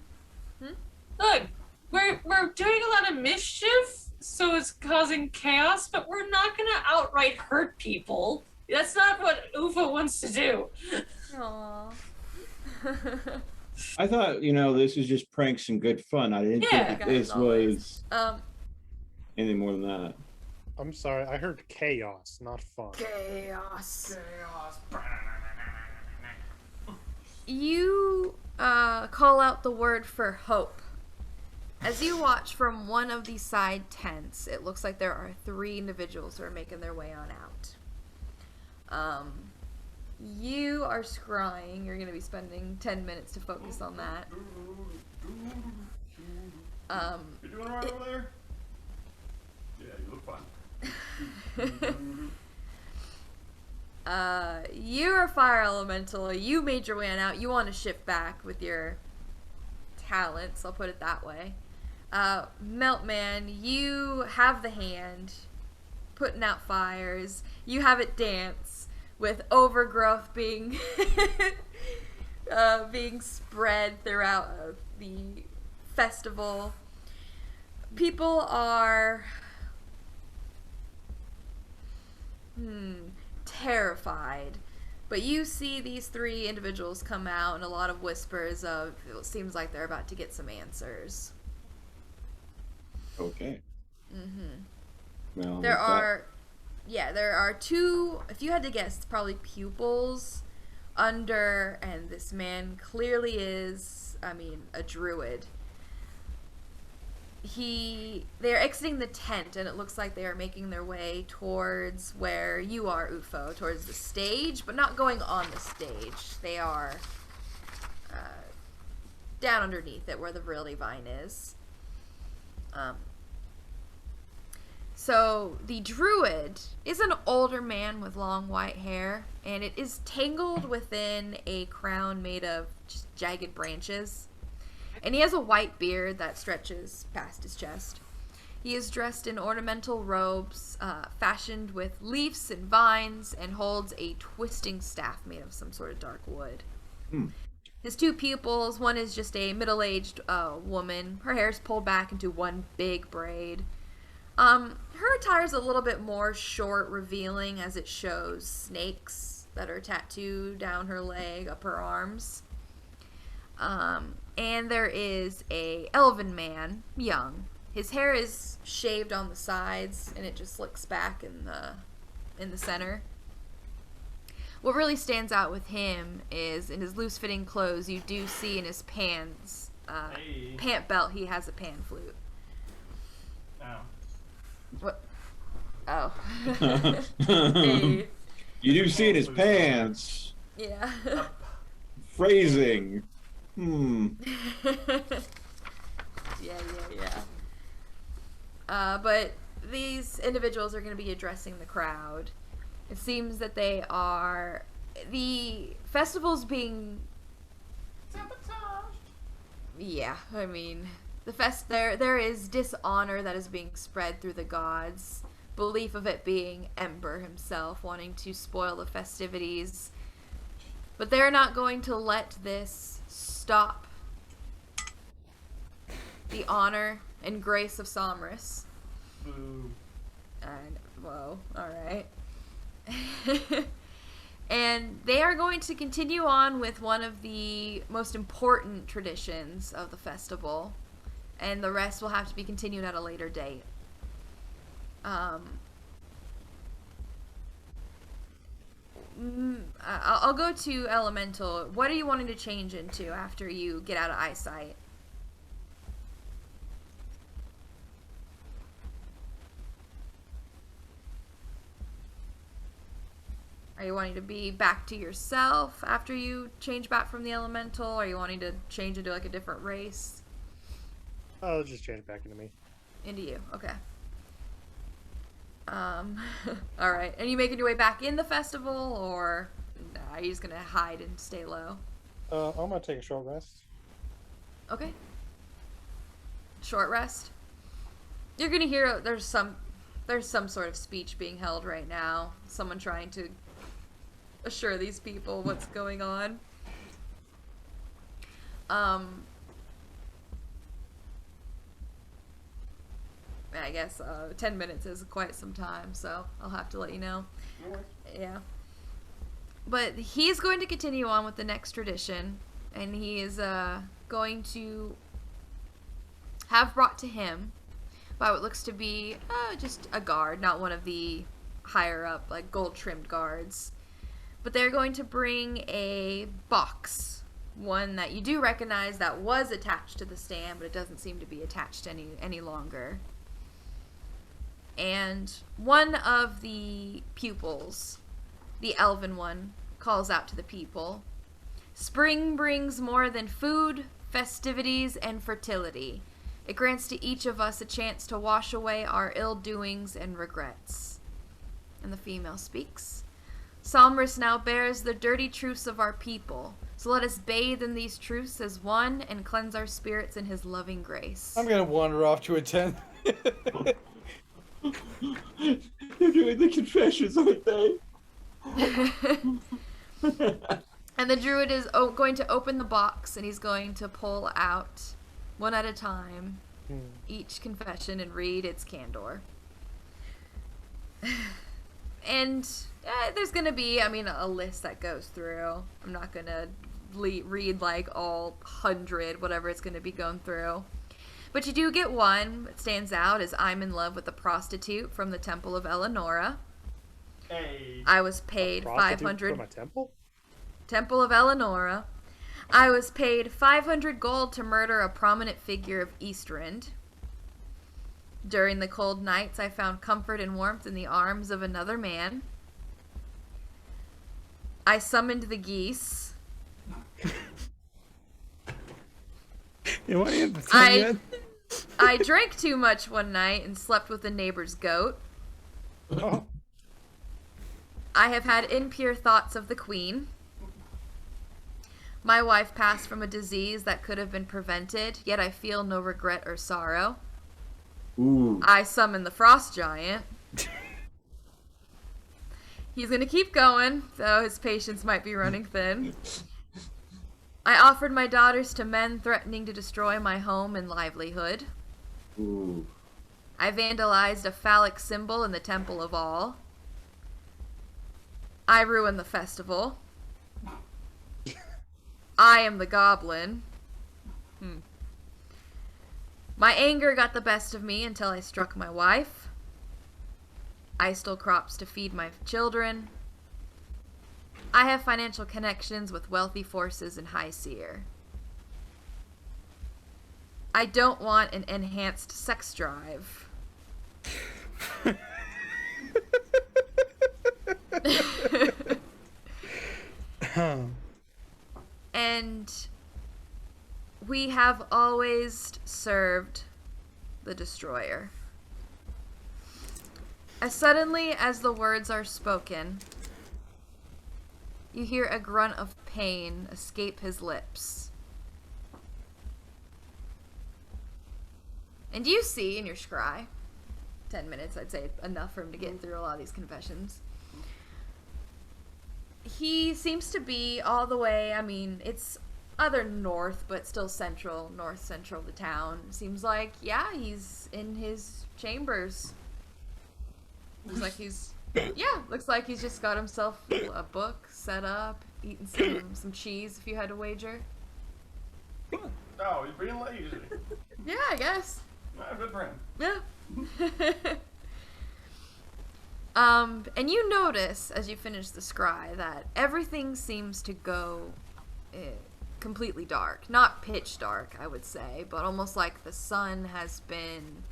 Look, we're doing a lot of mischief, so it's causing chaos, but we're not gonna outright hurt people. That's not what Ufa wants to do. Aww. I thought, this was just pranks and good fun. I didn't Yeah. think this was Um, anything more than that. I'm sorry, I heard chaos, not fun. chaos. Chaos. You call out the word for hope. As you watch from one of the side tents, it looks like there are 3 individuals who are making their way on out. You are scrying. You're going to be spending 10 minutes to focus on that. You doing alright over there? Yeah, you look fine. You're a fire elemental. You made your way on out. You want to shift back with your talents, I'll put it that way. Meltman, you have the hand, putting out fires. You have it dance with overgrowth being being spread throughout the festival. People are terrified. But you see these 3 individuals come out and a lot of whispers of it seems like they're about to get some answers. Okay. Well, There are 2, if you had to guess, probably pupils under, and this man clearly is, a druid. They're exiting the tent, and it looks like they are making their way towards where you are, Ufo, towards the stage, but not going on the stage. They are down underneath it, where the Virility Vine is. So the druid is an older man with long white hair, and it is tangled within a crown made of just jagged branches. And he has a white beard that stretches past his chest. He is dressed in ornamental robes, fashioned with leaves and vines, and holds a twisting staff made of some sort of dark wood. His 2 pupils, one is just a middle-aged woman. Her hair is pulled back into one big braid. Her attire is a little bit more short, revealing, as it shows snakes that are tattooed down her leg, up her arms. And there is a elven man, young. His hair is shaved on the sides, and it just slicks back in the center. What really stands out with him is in his loose-fitting clothes, you do see in his pants, pant belt, he has a pan flute. Oh. What? Oh. Hey. You do see in his pants. Yeah. Yeah. But these individuals are going to be addressing the crowd. It seems that they are... The festival's being... Sabotaged. Yeah, I mean... There is dishonor that is being spread through the gods. Belief of it being Ember himself wanting to spoil the festivities. But they're not going to let this stop the honor and grace of Somrus. Boo. And, whoa, alright. And they are going to continue on with one of the most important traditions of the festival. And the rest will have to be continued at a later date. I'll go to Elemental. What are you wanting to change into after you get out of eyesight? Are you wanting to be back to yourself after you change back from the Elemental? Are you wanting to change into like a different race? I'll just change back into me. Into you, okay. Alright. And you making your way back in the festival, or are you just gonna hide and stay low? I'm gonna take a short rest. Okay. Short rest. You're gonna hear there's some sort of speech being held right now. Someone trying to assure these people what's going on. I guess 10 minutes is quite some time, so I'll have to let you know. Yeah. But he's going to continue on with the next tradition, and he is going to have brought to him by what looks to be just a guard, not one of the higher up, like gold-trimmed guards. But they're going to bring a box, one that you do recognize that was attached to the stand, but it doesn't seem to be attached any longer. And one of the pupils, the elven one, calls out to the people. Spring brings more than food, festivities, and fertility. It grants to each of us a chance to wash away our ill doings and regrets. And the female speaks. Somrus now bears the dirty truths of our people, so let us bathe in these truths as one and cleanse our spirits in his loving grace. I'm gonna wander off to attend. They're doing the confessions, aren't they? And the druid is going to open the box, and he's going to pull out, one at a time, each confession and read its candor. And there's going to be, a list that goes through. I'm not going to read, like, all 100, whatever it's going to be going through. But you do get one that stands out as I'm in love with a prostitute from the Temple of Eleonora. Hey. I was paid 500 from a temple? Temple of Eleonora. I was paid 500 gold to murder a prominent figure of Eastrand. During the cold nights, I found comfort and warmth in the arms of another man. I summoned the geese. You want to have the tongue yet? I drank too much one night and slept with a neighbor's goat. Oh. I have had impure thoughts of the queen. My wife passed from a disease that could have been prevented, yet I feel no regret or sorrow. Ooh. I summoned the frost giant. He's gonna keep going, though his patience might be running thin. I offered my daughters to men threatening to destroy my home and livelihood. Ooh. I vandalized a phallic symbol in the Temple of All. I ruined the festival. I am the goblin. My anger got the best of me until I struck my wife. I stole crops to feed my children. I have financial connections with wealthy forces in High Seer. I don't want an enhanced sex drive. And We have always served the Destroyer. As suddenly as the words are spoken, you hear a grunt of pain escape his lips. And you see in your scry, 10 minutes, I'd say enough for him to get through a lot of these confessions. He seems to be all the way, I mean, it's other north, but still central, north central of the town. Seems like, yeah, he's in his chambers. Looks like he's, yeah, looks like he's just got himself a book set up, eating some cheese if you had to wager. Oh, he's being lazy. Yeah, I guess. Good for him. Yeah. And you notice as you finish the scry that everything seems to go completely dark. Not pitch dark, I would say, but almost like the sun has been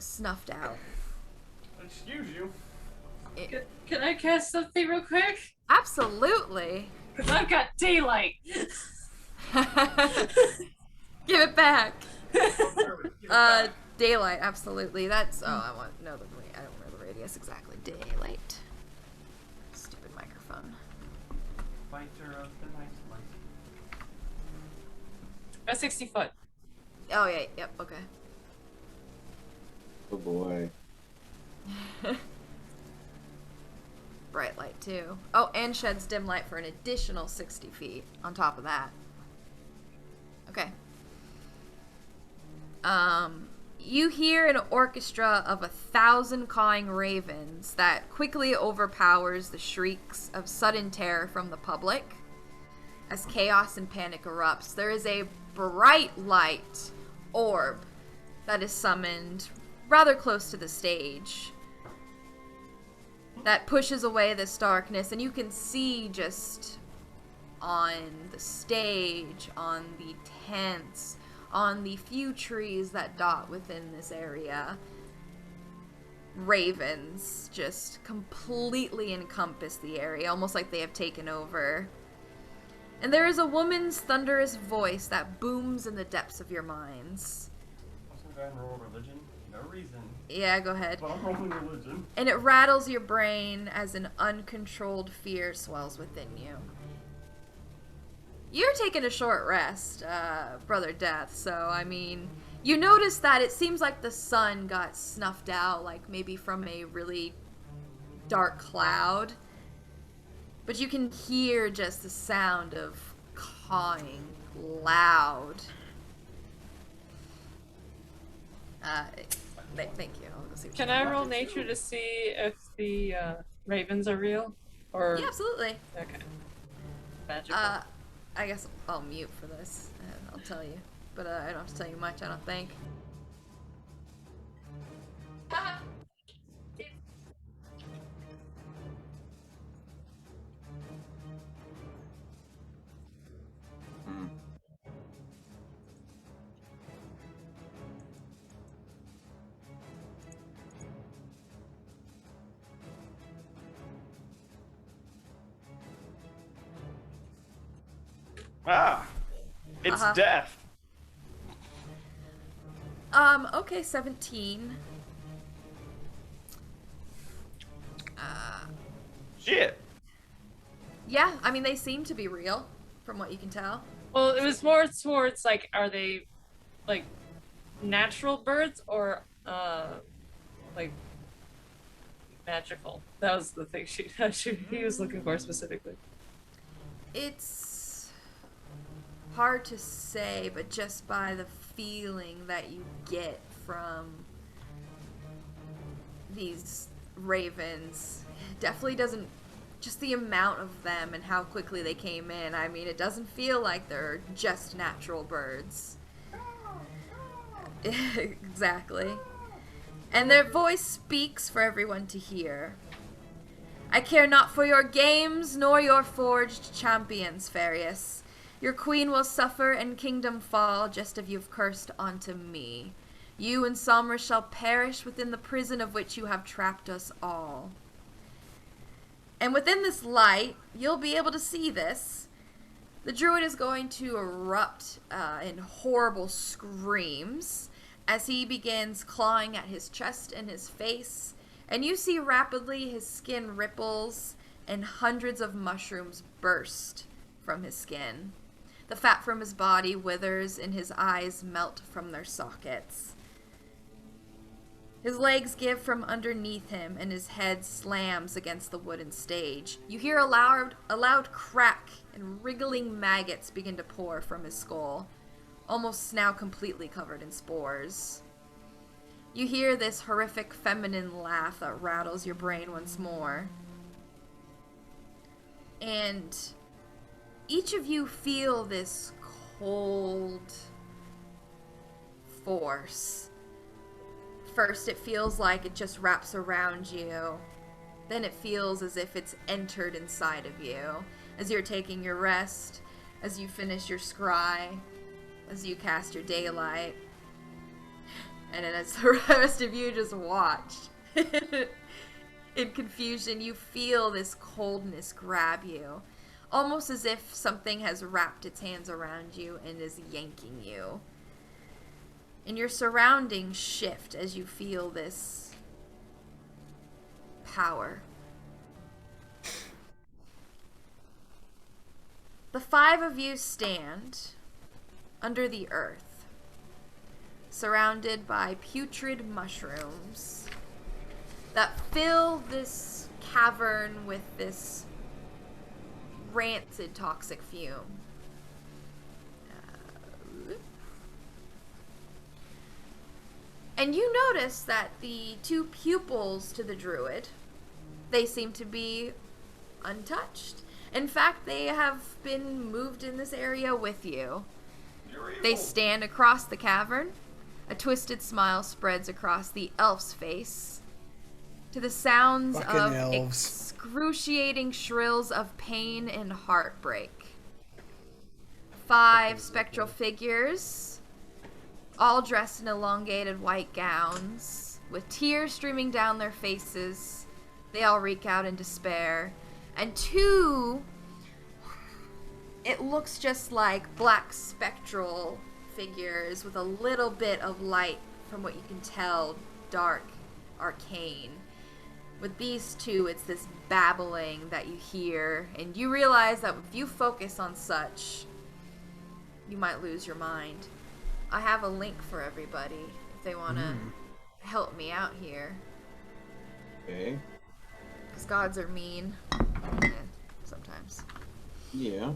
snuffed out. Excuse you. Can I cast something real quick? Absolutely. Because I've got daylight. Give it back. Uh, Daylight, absolutely. That's, I want to know I don't know the radius exactly. Daylight. Stupid microphone. Fighter of the night light. A 60 foot. Oh, yeah, yep, okay. Oh boy. Bright light, too. Oh, and sheds dim light for an additional 60 feet on top of that. Okay. You hear an orchestra of 1,000 cawing ravens that quickly overpowers the shrieks of sudden terror from the public. As chaos and panic erupts, there is a bright light orb that is summoned rather close to the stage that pushes away this darkness, and you can see just on the stage, on the tents, on the few trees that dot within this area, ravens just completely encompass the area, almost like they have taken over. And there is a woman's thunderous voice that booms in the depths of your minds. Also, go ahead and roll religion. No reason. Yeah, go ahead. But I'm rolling religion. And it rattles your brain as an uncontrolled fear swells within you. You're taking a short rest, Brother Death, so, I mean, you notice that it seems like the sun got snuffed out, like maybe from a really dark cloud. But you can hear just the sound of cawing loud. Thank you. I'll go see what Can you I got. roll nature to see if the ravens are real? Or Yeah, absolutely. okay. Magical. I guess I'll mute for this, and I'll tell you. But I don't have to tell you much, I don't think. Hmm. Ah, it's Uh-huh. death. Okay, 17. Shit. Yeah, I mean, they seem to be real, from what you can tell. Well, it was more towards like, are they like natural birds or like magical? That was the thing he was looking for specifically. It's hard to say, but just by the feeling that you get from these ravens, it definitely doesn't, just the amount of them and how quickly they came in, I mean, it doesn't feel like they're just natural birds. Exactly. And their voice speaks for everyone to hear. I care not for your games, nor your forged champions, Farius. Your queen will suffer and kingdom fall, just as you've cursed onto me. You and Somra shall perish within the prison of which you have trapped us all. And within this light, you'll be able to see this. The druid is going to erupt in horrible screams as he begins clawing at his chest and his face, and you see rapidly his skin ripples and hundreds of mushrooms burst from his skin. The fat from his body withers and his eyes melt from their sockets. His legs give from underneath him and his head slams against the wooden stage. You hear a loud crack and wriggling maggots begin to pour from his skull, almost now completely covered in spores. You hear this horrific feminine laugh that rattles your brain once more. And each of you feel this cold force. First, it feels like it just wraps around you. Then it feels as if it's entered inside of you. As you're taking your rest, as you finish your scry, as you cast your daylight. And then as the rest of you just watch. In confusion, you feel this coldness grab you. Almost as if something has wrapped its hands around you and is yanking you. And your surroundings shift as you feel this power. The 5 of you stand under the earth, surrounded by putrid mushrooms that fill this cavern with this rancid toxic fume. And you notice that the 2 pupils to the druid, they seem to be untouched. In fact, they have been moved in this area with you. They stand across the cavern. A twisted smile spreads across the elf's face. To the sounds Fucking of elves. excruciating shrills of pain and heartbreak. 5 spectral figures, all dressed in elongated white gowns, with tears streaming down their faces. They all reek out in despair. And 2, it looks just like black spectral figures with a little bit of light, from what you can tell, dark, arcane. With these 2, it's this babbling that you hear, and you realize that if you focus on such, you might lose your mind. I have a link for everybody if they want to help me out here. Okay. Because gods are mean. Sometimes. Yeah.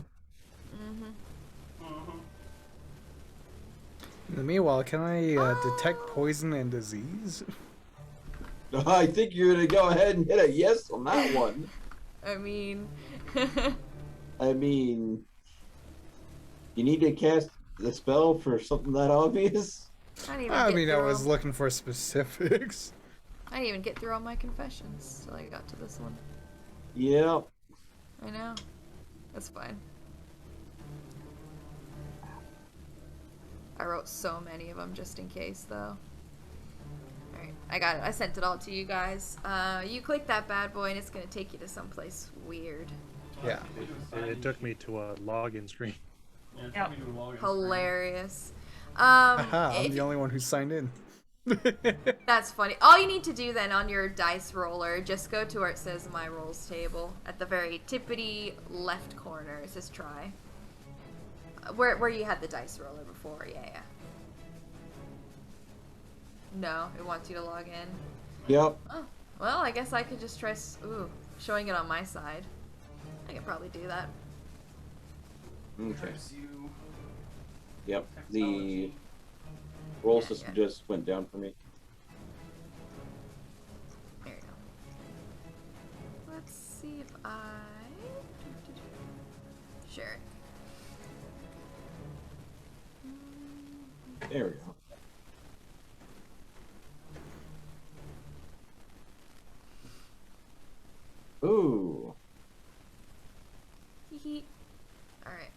In the meanwhile, can I detect poison and disease? I think you're gonna go ahead and hit a yes on that one. I mean... I mean, you need to cast the spell for something that obvious? I mean, I was looking for specifics. I didn't even get through all my confessions till I got to this one. Yeah. I know. That's fine. I wrote so many of them just in case, though. Alright, I got it. I sent it all to you guys. You click that bad boy and it's gonna take you to someplace weird. Yeah. It took me to a login screen. Yeah, Yep. we do a login Hilarious. Aha, I'm if- the only one who signed in. That's funny. All you need to do then on your dice roller, just go to where it says My Rolls table. At the very tippity left corner, it says try. Where you had the dice roller before, yeah. No, it wants you to log in. Yep. Oh, well, I guess I could just try, showing it on my side. I could probably do that. Okay. Trips you. Yep. The roll system just went down for me. There you go. Let's see if I... share it. There we go. Ooh. Hee. Alright.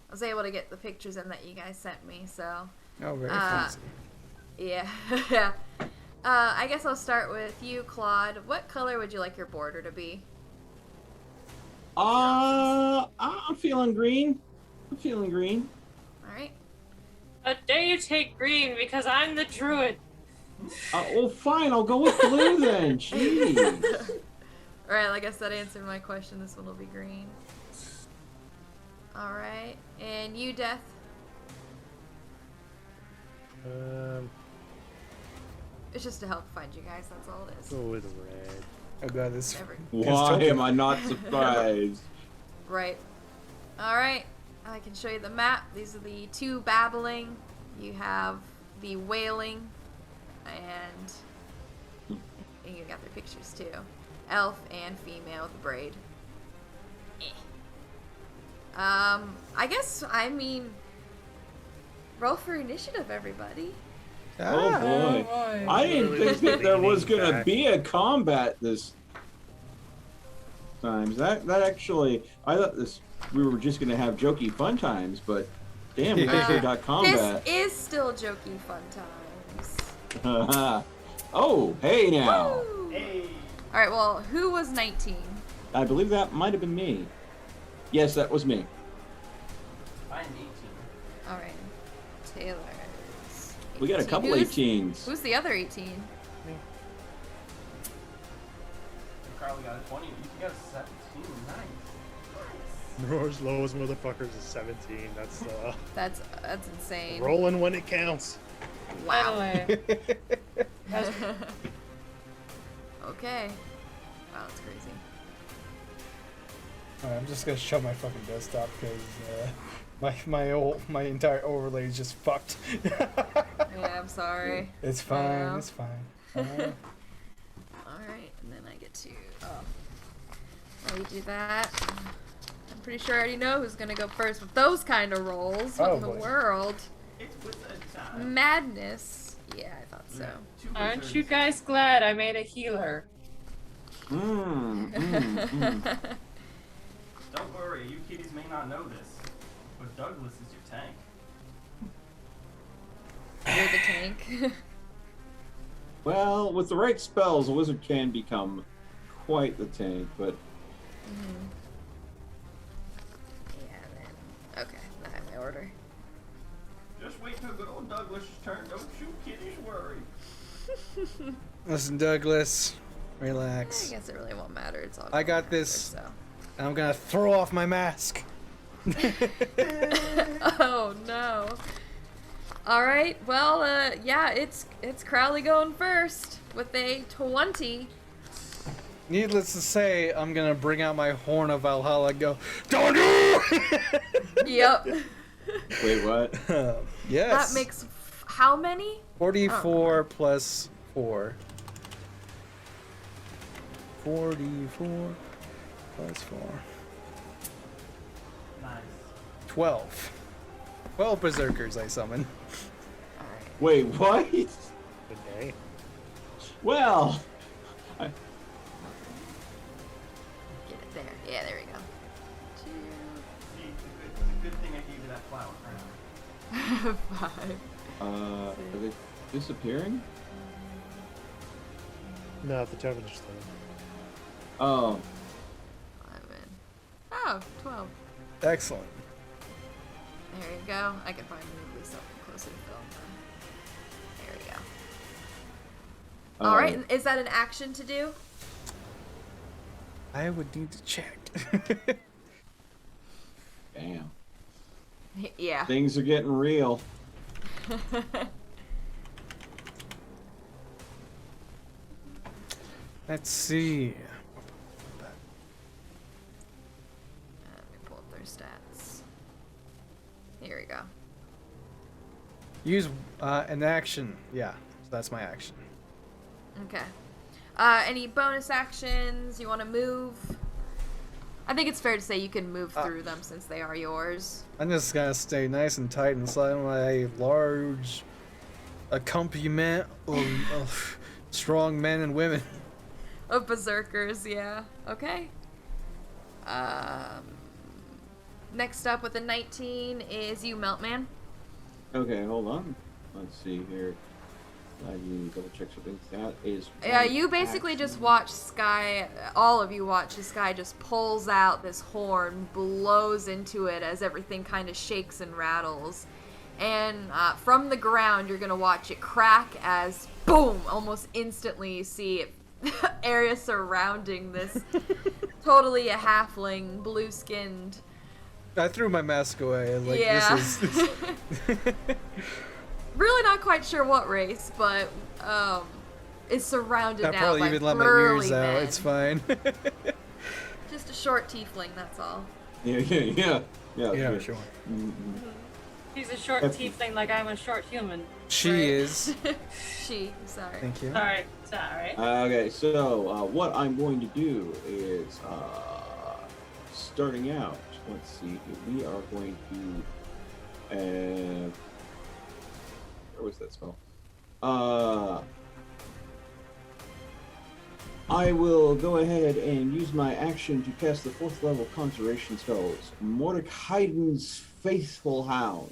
I was able to get the pictures in that you guys sent me, so... Oh, very fancy. Yeah. Yeah. I guess I'll start with you, Claude. What color would you like your border to be? I'm feeling green. I'm feeling green. All right. How dare you take green because I'm the druid. Well, fine. I'll go with blue then. Jeez. All right. Like I said, answered my question. This one will be green. All right. And you, Death. It's just to help find you guys. That's all it is. Go with red. Oh god, this. Every- Why am I not surprised? Right. All right. I can show you the map. These are the two babbling. You have the wailing, and you got their pictures too. Elf and female with a braid. I guess, I mean, roll for initiative, everybody. Oh boy. I didn't think that there was gonna be a combat this times. That actually, I thought we were just gonna have jokey fun times, but damn, we actually got combat. This is still jokey fun times. Oh, hey now. Woo! Hey. All right. Well, who was 19? I believe that might have been me. Yes, that was me. I'm 18. All right. Taylor's. We got a 18. couple 18s. Who's the other 18? Carly got a 20. You got a 17. Nice. Roar's lowest motherfuckers is 17. That's That's insane. rolling when it counts. Wow. Anyway, Okay. Wow, that's crazy. Alright, I'm just gonna shut my fucking desktop because my entire overlay is just fucked. Yeah, I'm sorry. It's I fine. know. It's fine. Alright, and then I get to let me do that. I'm pretty sure I already know who's gonna go first with those kind of rolls. What Oh, in the boy. world? It's with a time. Madness. Yeah, I thought so. aren't you guys glad I made a healer? Don't worry, you kiddies may not know this, but Douglas is your tank. You're the tank. Well, with the right spells, a wizard can become quite the tank, but Yeah, then. Okay, now I have my order. Just wait till good old Douglas' turn. Don't you kiddies worry. Listen, Douglas, I relax. guess it really won't matter. It's all. I got going this. after, I'm gonna throw off my mask. so. Oh no. All right. Well, yeah, it's Crowley going first with a 20. Needless to say, I'm gonna bring out my horn of Valhalla and go, don't do! Yep. wait, what? Yes. That makes how many? 44 plus 4. 44 plus 4. Nice. 12. 12 berserkers I summon. All right. Wait, what? Good day. Well, Get it there. Yeah, there we go. See, it's a good thing I gave you that flower crown. 5. are they disappearing? No, the token just there. Oh, 11. Oh, 12. Excellent. There you go. I can probably move this up closer to film. There we go. All right. Is that an action to do? I would need to check. Damn. Yeah. Things are getting real. Let's see. Let me pull up their stats. Here we go. Use an action. Yeah, so that's my action. Okay. Any bonus actions? You want to move? I think it's fair to say you can move through them since they are yours. I'm just gonna stay nice and tight inside my large accompaniment of strong men and women. Of berserkers, yeah. Okay. Next up with a 19 is you, Meltman. Okay, hold on. Let's see here. I need to double check something. That is. Yeah, one you basically action. just watch Sky, all of you watch the Sky just pulls out this horn, blows into it as everything kind of shakes and rattles. And from the ground, you're going to watch it crack as, boom, almost instantly you see it, area surrounding this totally a halfling, blue-skinned. I threw my mask away. Like, Yeah. this is... Really not quite sure what race, but is surrounded I'll now probably by even let my burly ears out. men. It's fine. Just a short tiefling, that's all. Yeah. Yeah, sure. Mhm. He's a short That's- tiefling like I'm a short human. She Right. is. She, sorry. Thank you. Sorry. Okay, so what I'm going to do is starting out. Let's see. We are going to. Where was that spell? I will go ahead and use my action to cast the 4th level conjuration spells. Mordecaiden's Faithful Hound.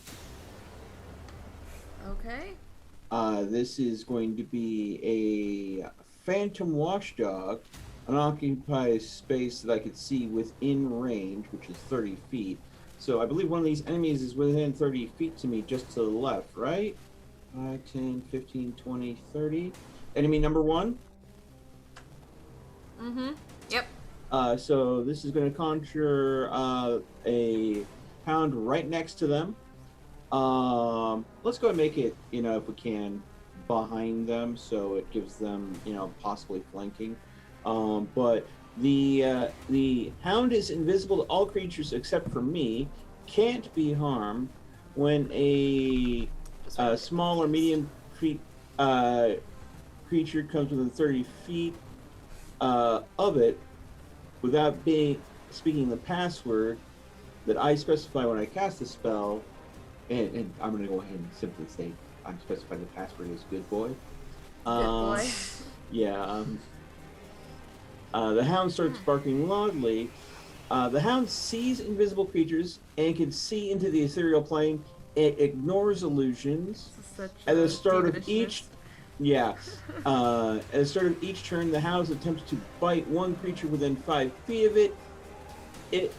Okay. This is going to be a phantom watchdog, an occupied space that I could see within range, which is 30 feet. So I believe one of these enemies is within 30 feet to me, just to the left, right? 5, 10, 15, 20, 30. Enemy number 1. Mm-hmm. Yep. So this is going to conjure a hound right next to them. Let's go and make it, if we can, behind them, so it gives them, possibly flanking. But the hound is invisible to all creatures except for me. Can't be harmed when a small or medium creature comes within 30 feet of it without speaking the password that I specify when I cast the spell. And I'm going to go ahead and simply say I specify the password as good boy. Good boy. Yeah. The hound starts barking loudly. The hound sees invisible creatures and can see into the ethereal plane. It ignores illusions. Such At the a start of demonishness. each, at the start of each turn, the hound attempts to bite one creature within 5 feet of it. It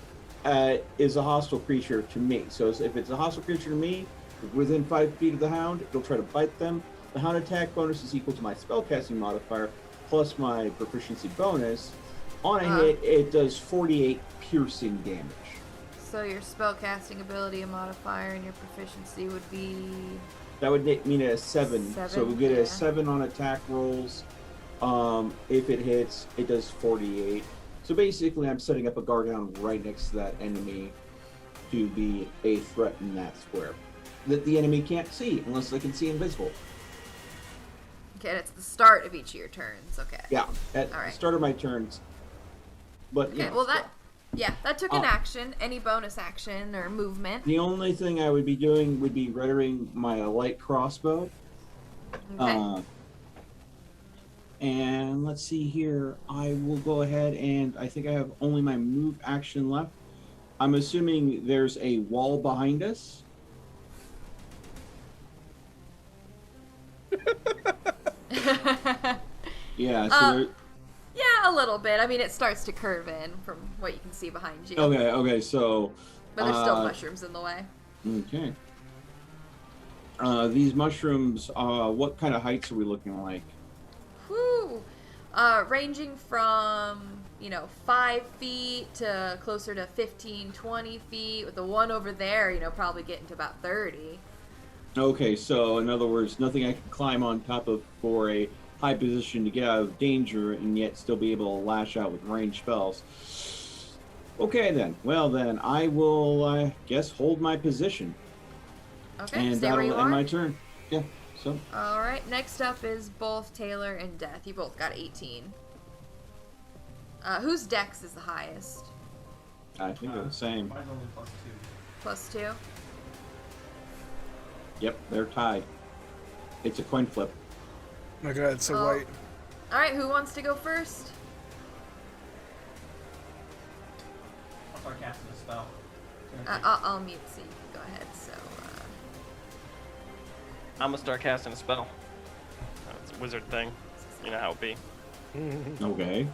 is a hostile creature to me. So if it's a hostile creature to me, within 5 feet of the hound, it'll try to bite them. The hound attack bonus is equal to my spellcasting modifier plus my proficiency bonus. On a hit, it does 48 piercing damage. So your spellcasting ability and modifier and your proficiency would be... That would mean a 7. So 7, we get yeah. a 7 on attack rolls. If it hits, it does 48. So basically, I'm setting up a guard hound right next to that enemy to be a threat in that square that the enemy can't see unless they can see invisible. Okay, and it's the start of each of your turns. Okay. Yeah, at All right. the start of my turns. But Okay, well that took an Uh, action. Any bonus action or movement? the only thing I would be doing would be readying my light crossbow. Okay. And let's see here. I will go ahead and I think I have only my move action left. I'm assuming there's a wall behind us. Yeah, so there, Yeah, a little bit. I mean, it starts to curve in from what you can see behind you. okay, so But there's still mushrooms in the way. okay. These mushrooms, what kind of heights are we looking like? Whew. Ranging from, 5 feet to closer to 15, 20 feet, with the one over there, probably getting to about 30. Okay, so in other words, nothing I can climb on top of for a high position to get out of danger and yet still be able to lash out with ranged spells. Okay then. Well then, I will, guess, hold my position. Okay, And stay where you that'll end are. my turn. Yeah, so. Alright, next up is both Taylor and Death. You both got 18. Whose dex is the highest? I think they're the same. Mine's only +2. +2? Yep, they're tied. It's a coin flip. Oh my god, it's so Oh. white. Alright, who wants to go first? I'll start casting a spell. I'll mute so you can go ahead. So, I'm gonna start casting a spell. It's a wizard thing. You know how it be. Okay.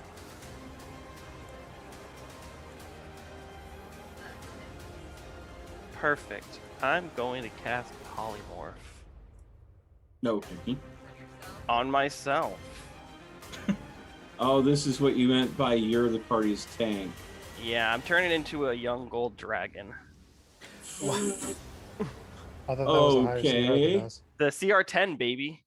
Perfect. I'm going to cast Polymorph Okay. on myself. Oh, this is what you meant by you're the party's tank. Yeah, I'm turning into a young gold dragon. I thought that was a higher CR Okay. than us. The CR10, baby.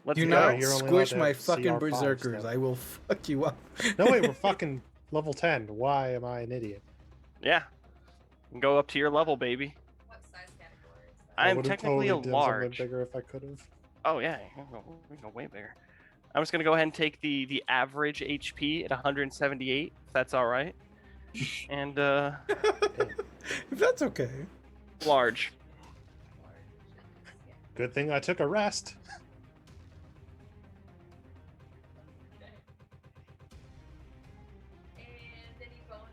Let's Do go. not you're only squish allowed to my have fucking CR5 berserkers. stuff. I will fuck you up. No, wait, we're fucking level 10. Why am I an idiot? Yeah. Go up to your level, baby. What size category is that? I I'm would have technically totally a done something large. bigger if I could have. Oh yeah, we can go way bigger. I'm just gonna go ahead and take the average HP at 178, if that's all right. And If that's okay. large. Good thing I took a rest. And any bonus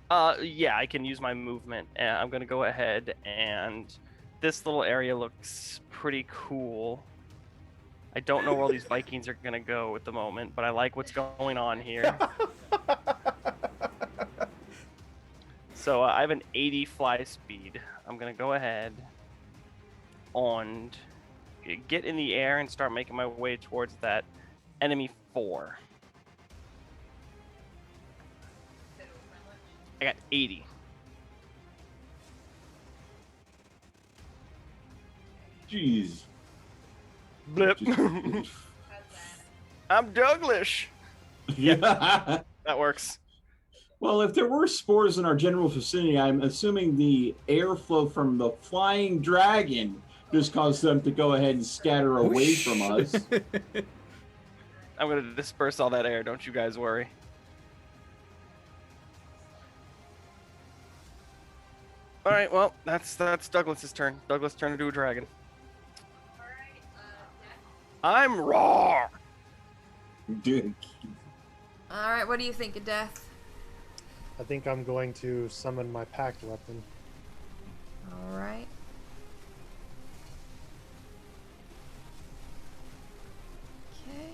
movement? Yeah, I can use my movement. I'm gonna go ahead and this little area looks pretty cool. I don't know where all these Vikings are gonna go at the moment, but I like what's going on here. So I have an 80 fly speed. I'm gonna go ahead and get in the air and start making my way towards that enemy 4. I got 80. Jeez. Blip. Just- How's that? I'm Douglas. yeah. That works. Well, if there were spores in our general vicinity, I'm assuming the airflow from the flying dragon just caused them to go ahead and scatter away from us. I'm gonna disperse all that air. Don't you guys worry. All right. Well, that's Douglas's turn. Douglas turned into a dragon. Alright, Death. I'm raw. Dude. Alright, what do you think of Death? I think I'm going to summon my packed weapon. Alright. Okay.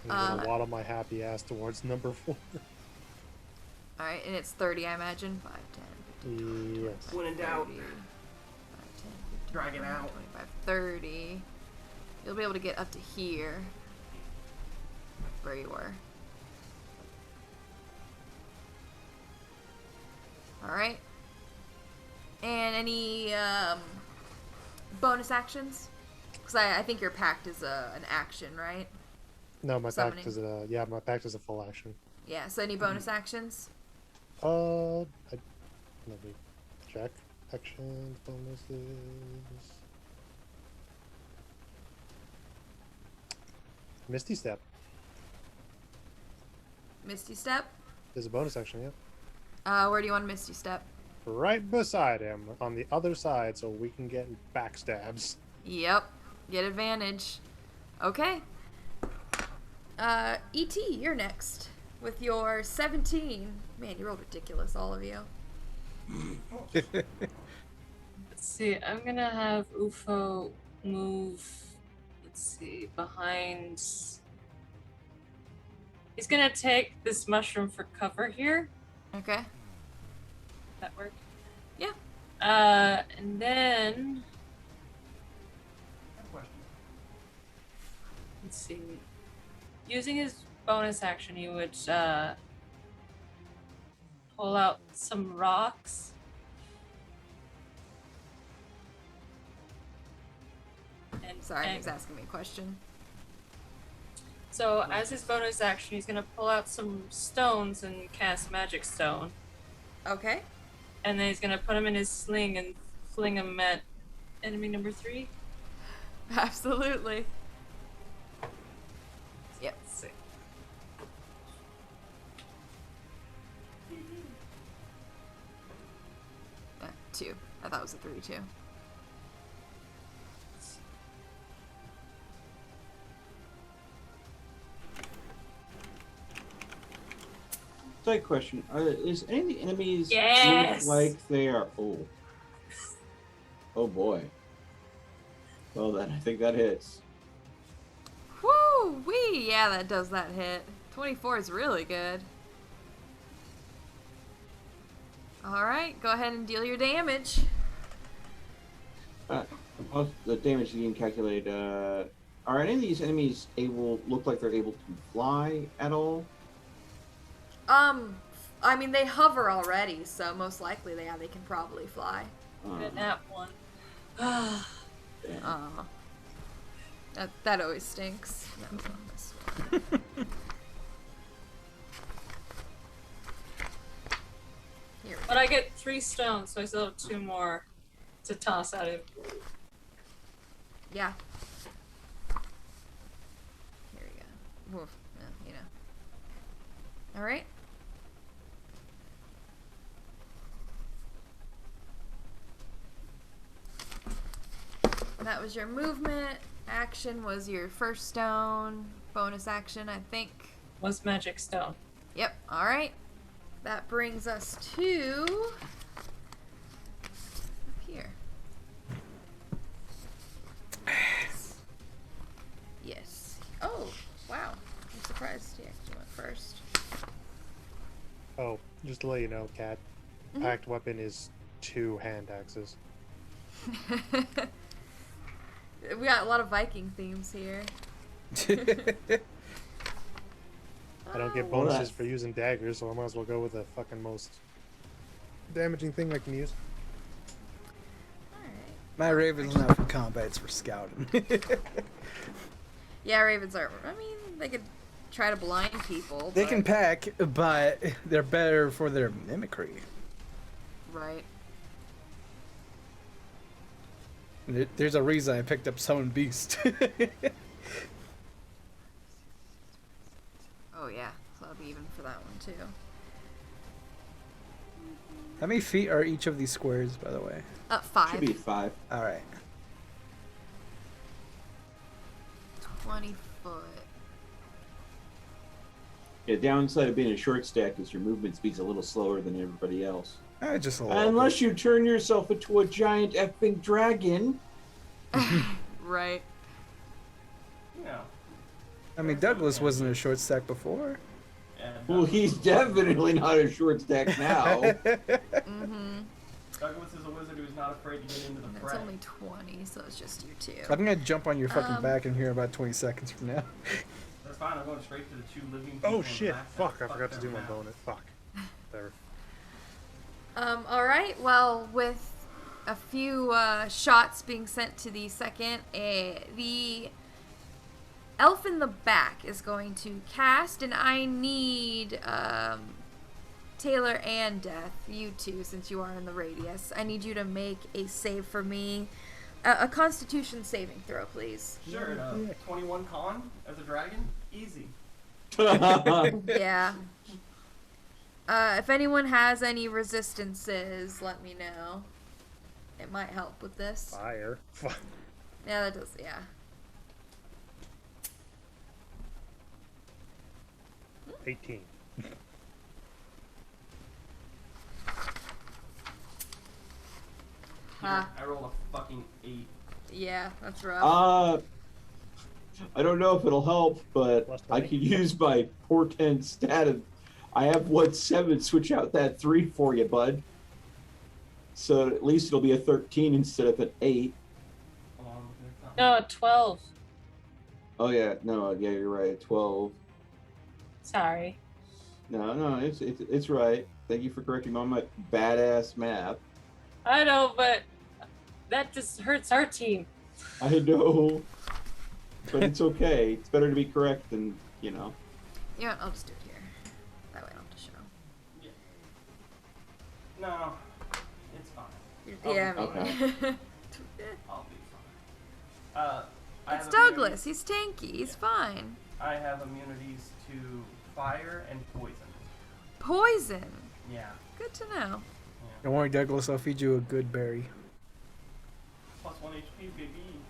And I'm going to waddle my happy ass towards number 4. Alright, and it's 30, I imagine. 5, 10, 15, Yes. When in doubt, 30. 5, 10, 15, drag it 20, out. 25, 30. You'll be able to get up to here. Where you were. Alright. And any bonus actions? Because I think your pact is an action, right? No, my Summoning. pact is a my pact is a full action. Yeah, so any bonus actions? Let me check. Actions, bonuses. Misty Step Misty Step? is a bonus action, yeah. Where do you want Misty Step? Right beside him, on the other side, so we can get backstabs. Yep. Get advantage. Okay. E.T., you're next. With your 17. Man, you rolled ridiculous, all of you. Let's see, I'm gonna have UFO move, let's see, behind. He's gonna take this mushroom for cover here. Okay. That work? Yeah. And then let's see. Using his bonus action, he would pull out some rocks. And, Sorry, and he's asking me a question. so as his bonus action, he's gonna pull out some stones and cast Magic Stone. Okay. And then he's gonna put him in his sling and fling him at enemy number 3. Absolutely. Yep. Let's see. Uh, 2. I thought it was a 3, too. Side question: is any of the enemies Yes! look like they are? Oh. Oh boy. Well then, I think that hits. Woo wee! Yeah, that does that hit. 24 is really good. Alright, go ahead and deal your damage. Well, the damage you can calculate. Are any of these enemies look like they're able to fly at all? I mean, they hover already, so most likely they can probably fly. Good nap one. Damn. That always stinks. That was on this one. Here we But I get 3 stones, so I still have 2 more to toss at him. Yeah. Here we go. Woof. You know. Alright. That was your movement. Action was your first stone. Bonus action, I think. Was magic stone. Yep. Alright. That brings us to up here. Yes. Oh, wow. I'm surprised he actually went first. Oh, just to let you know, Cat, packed weapon is 2 hand axes. We got a lot of Viking themes here. I don't get Oh, bonuses for using daggers, so I might as well go with the fucking most damaging thing I can use. alright. My Raven's not for combat, it's for scouting. Yeah, ravens are. I mean, they could try to blind people. They but- can pack, but they're better for their mimicry. Right. There's a reason I picked up Summon Beast. Oh, yeah. So that'll be even for that one, too. How many feet are each of these squares, by the way? 5. Should be 5. Alright. 20 foot. Yeah, downside of being a short stack is your movement speed's a little slower than everybody else. Just a little Unless you turn yourself into a giant effing dragon. Right. You know. I mean, Douglas wasn't a short stack before. And, Well, he's definitely not a short stack now. Mm-hmm. Douglas is a wizard who's not afraid to get into the And it's fray. only 20, so it's just you two. I'm gonna jump on your fucking Um, back in here about 20 seconds from now. That's fine. I'm going straight to the 2 living people. Oh in the shit! back. Fuck! I forgot to them do my now. bonus. Fuck. There. Alright, well, with a few shots being sent to the second, the elf in the back is going to cast, and I need Taylor and Death, you two, since you are in the radius. I need you to make a save for me. A Constitution saving throw, please. Sure. 21 con as a dragon. Easy. Yeah. If anyone has any resistances, let me know. It might help with this. Fire. Fuck. Yeah, that does, yeah. 18. Huh. I rolled a fucking 8. Yeah, that's rough. I don't know if it'll help, but Plus I 20. could use my portent stat of I have 7, switch out that 3 for you, bud. So at least it'll be a 13 instead of an 8. Hold on, look at No, a 12. Oh yeah, no, yeah, you're right, 12. Sorry. No, it's right. Thank you for correcting me on my badass math. I know, but that just hurts our team. I know, but it's okay. It's better to be correct than You know what, I'll just do it here. That way I don't have to show. No, it's fine. Yeah, I okay. mean. I'll be fine. I It's have Douglas. He's tanky. He's fine. I have immunities to fire and poison. Poison. Yeah. Good to know. Don't worry, Douglas, I'll feed you a good berry. Plus 1 HP, baby.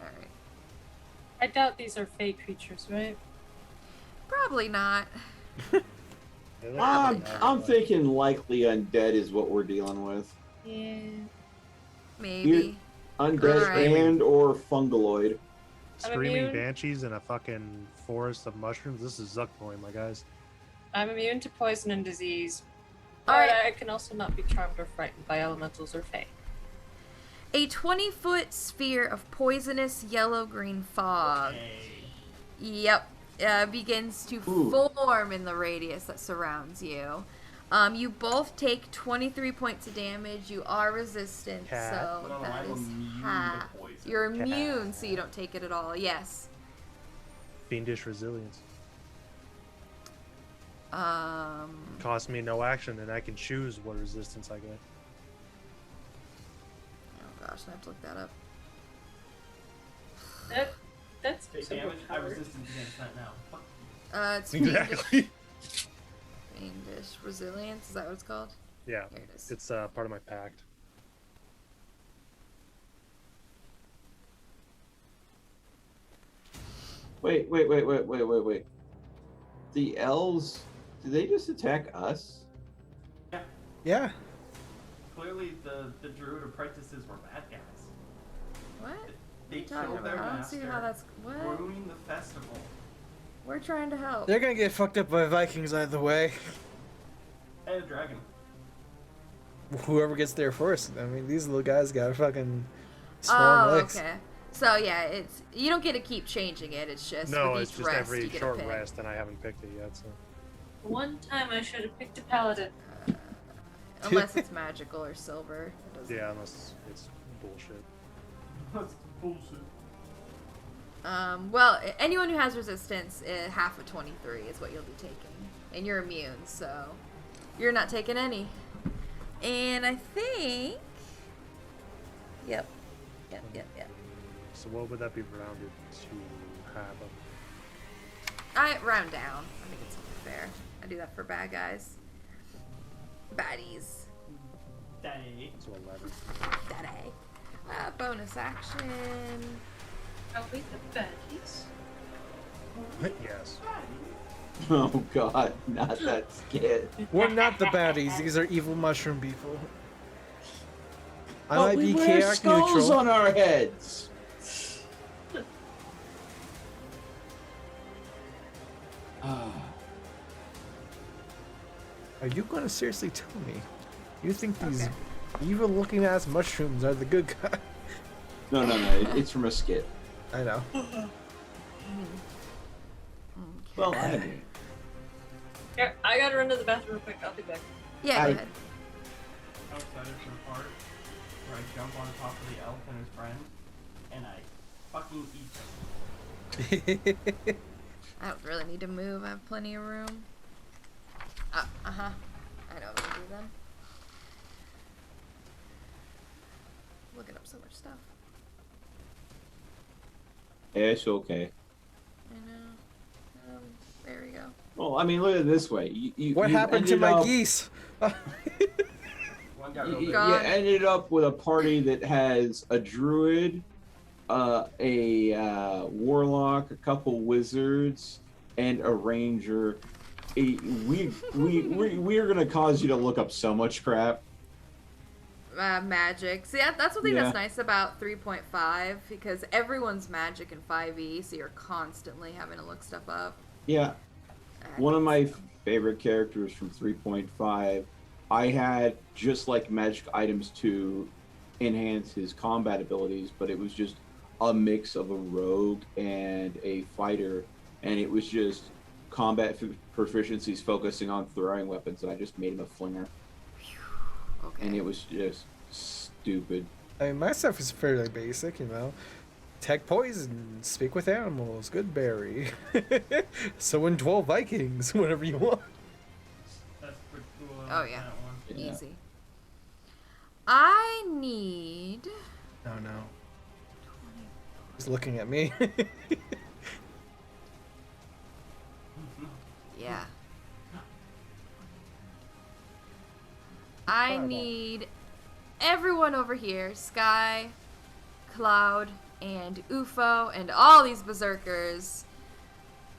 Alright. I doubt these are fey creatures, right? Probably not. I'm thinking likely undead is what we're dealing with. Yeah. maybe. Undead Alright. and or fungaloid. Screaming immune. banshees in a fucking forest of mushrooms. This is Zuckboy, my guys. I'm immune to poison and disease. But Alright. I can also not be charmed or frightened by elementals or fae. A 20-foot sphere of poisonous yellow-green fog. Okay. Yep. Begins to Ooh. form in the radius that surrounds you. You both take 23 points of damage. You are resistant, Cat. so No, that I'm is immune to half. poison. You're immune, so you don't take it at all. Yes. Fiendish resilience. Cost me no action, and I can choose what resistance I get. Oh gosh, I have to look that up. That's Take super damage. I power. resistance against that now. Fuck. It's fiendish, Exactly. fiendish resilience. Is that what it's called? Yeah, Here it is. it's part of my pact. Wait. The elves, did they just attack us? Yeah. Clearly, the druid apprentices were bad guys. What? They What are you killed talking their about? I don't see master, how that's. What? ruining the festival. We're trying to help. They're gonna get fucked up by Vikings either way. And a dragon. Whoever gets there first. I mean, these little guys got fucking strong Oh, legs. okay. So yeah, it's you don't get to keep changing it. It's just No, with it's each just rest, every you get short a pick. rest, and I haven't picked it yet. So One time I should have picked a paladin. Unless it's magical or silver. It doesn't- yeah, unless it's bullshit. That's bullshit. Well, anyone who has resistance, half of 23 is what you'll be taking, and you're immune, so you're not taking any. And I think, yep. So what would that be rounded to have? I round down. I think it's only fair. I do that for bad guys. Baddies. Daddy. So 11. Daddy. Bonus action. Oh wait, the baddies. Yes. Oh god, not that skit. We're not the baddies. These are evil mushroom people. I But might we be wear chaotic skulls neutral. on our heads. Are you gonna seriously tell me? You think these Okay. evil-looking ass mushrooms are the good guys? No, it's from a skit. I know. Well, I mean, Here, I gotta run to the bathroom real quick. I'll be back. Yeah, I- go ahead. Outside of the part where I jump on top of the elf and his friend, and I fucking eat them. I don't really need to move. I have plenty of room. Uh-huh. I know what to do then. Looking up so much stuff. it's okay. I know. There we go. Well, I mean, look at it this way. What you happened to ended my up- geese? One got real You big. God. ended up with a party that has a druid, a warlock, a couple wizards, and a ranger. We're gonna cause you to look up so much crap. Magic. See, that's one thing Yeah. that's nice about 3.5 because everyone's magic in 5e, so you're constantly having to look stuff up. Yeah, I one of think my it's- favorite characters from 3.5. I had just like magic items to enhance his combat abilities, but it was just a mix of a rogue and a fighter, and it was just combat proficiencies focusing on throwing weapons, and I just made him a flinger, Okay. and it was just stupid. I mean, my stuff is fairly basic, you know. Tech poison, speak with animals, good berry. Summon 12 Vikings, whatever you want. That's pretty cool. I Oh, like yeah. that one. Yeah. Easy. I need. No. He's looking at me. Yeah. I need everyone over here, Sky, Cloud, and UFO, and all these berserkers.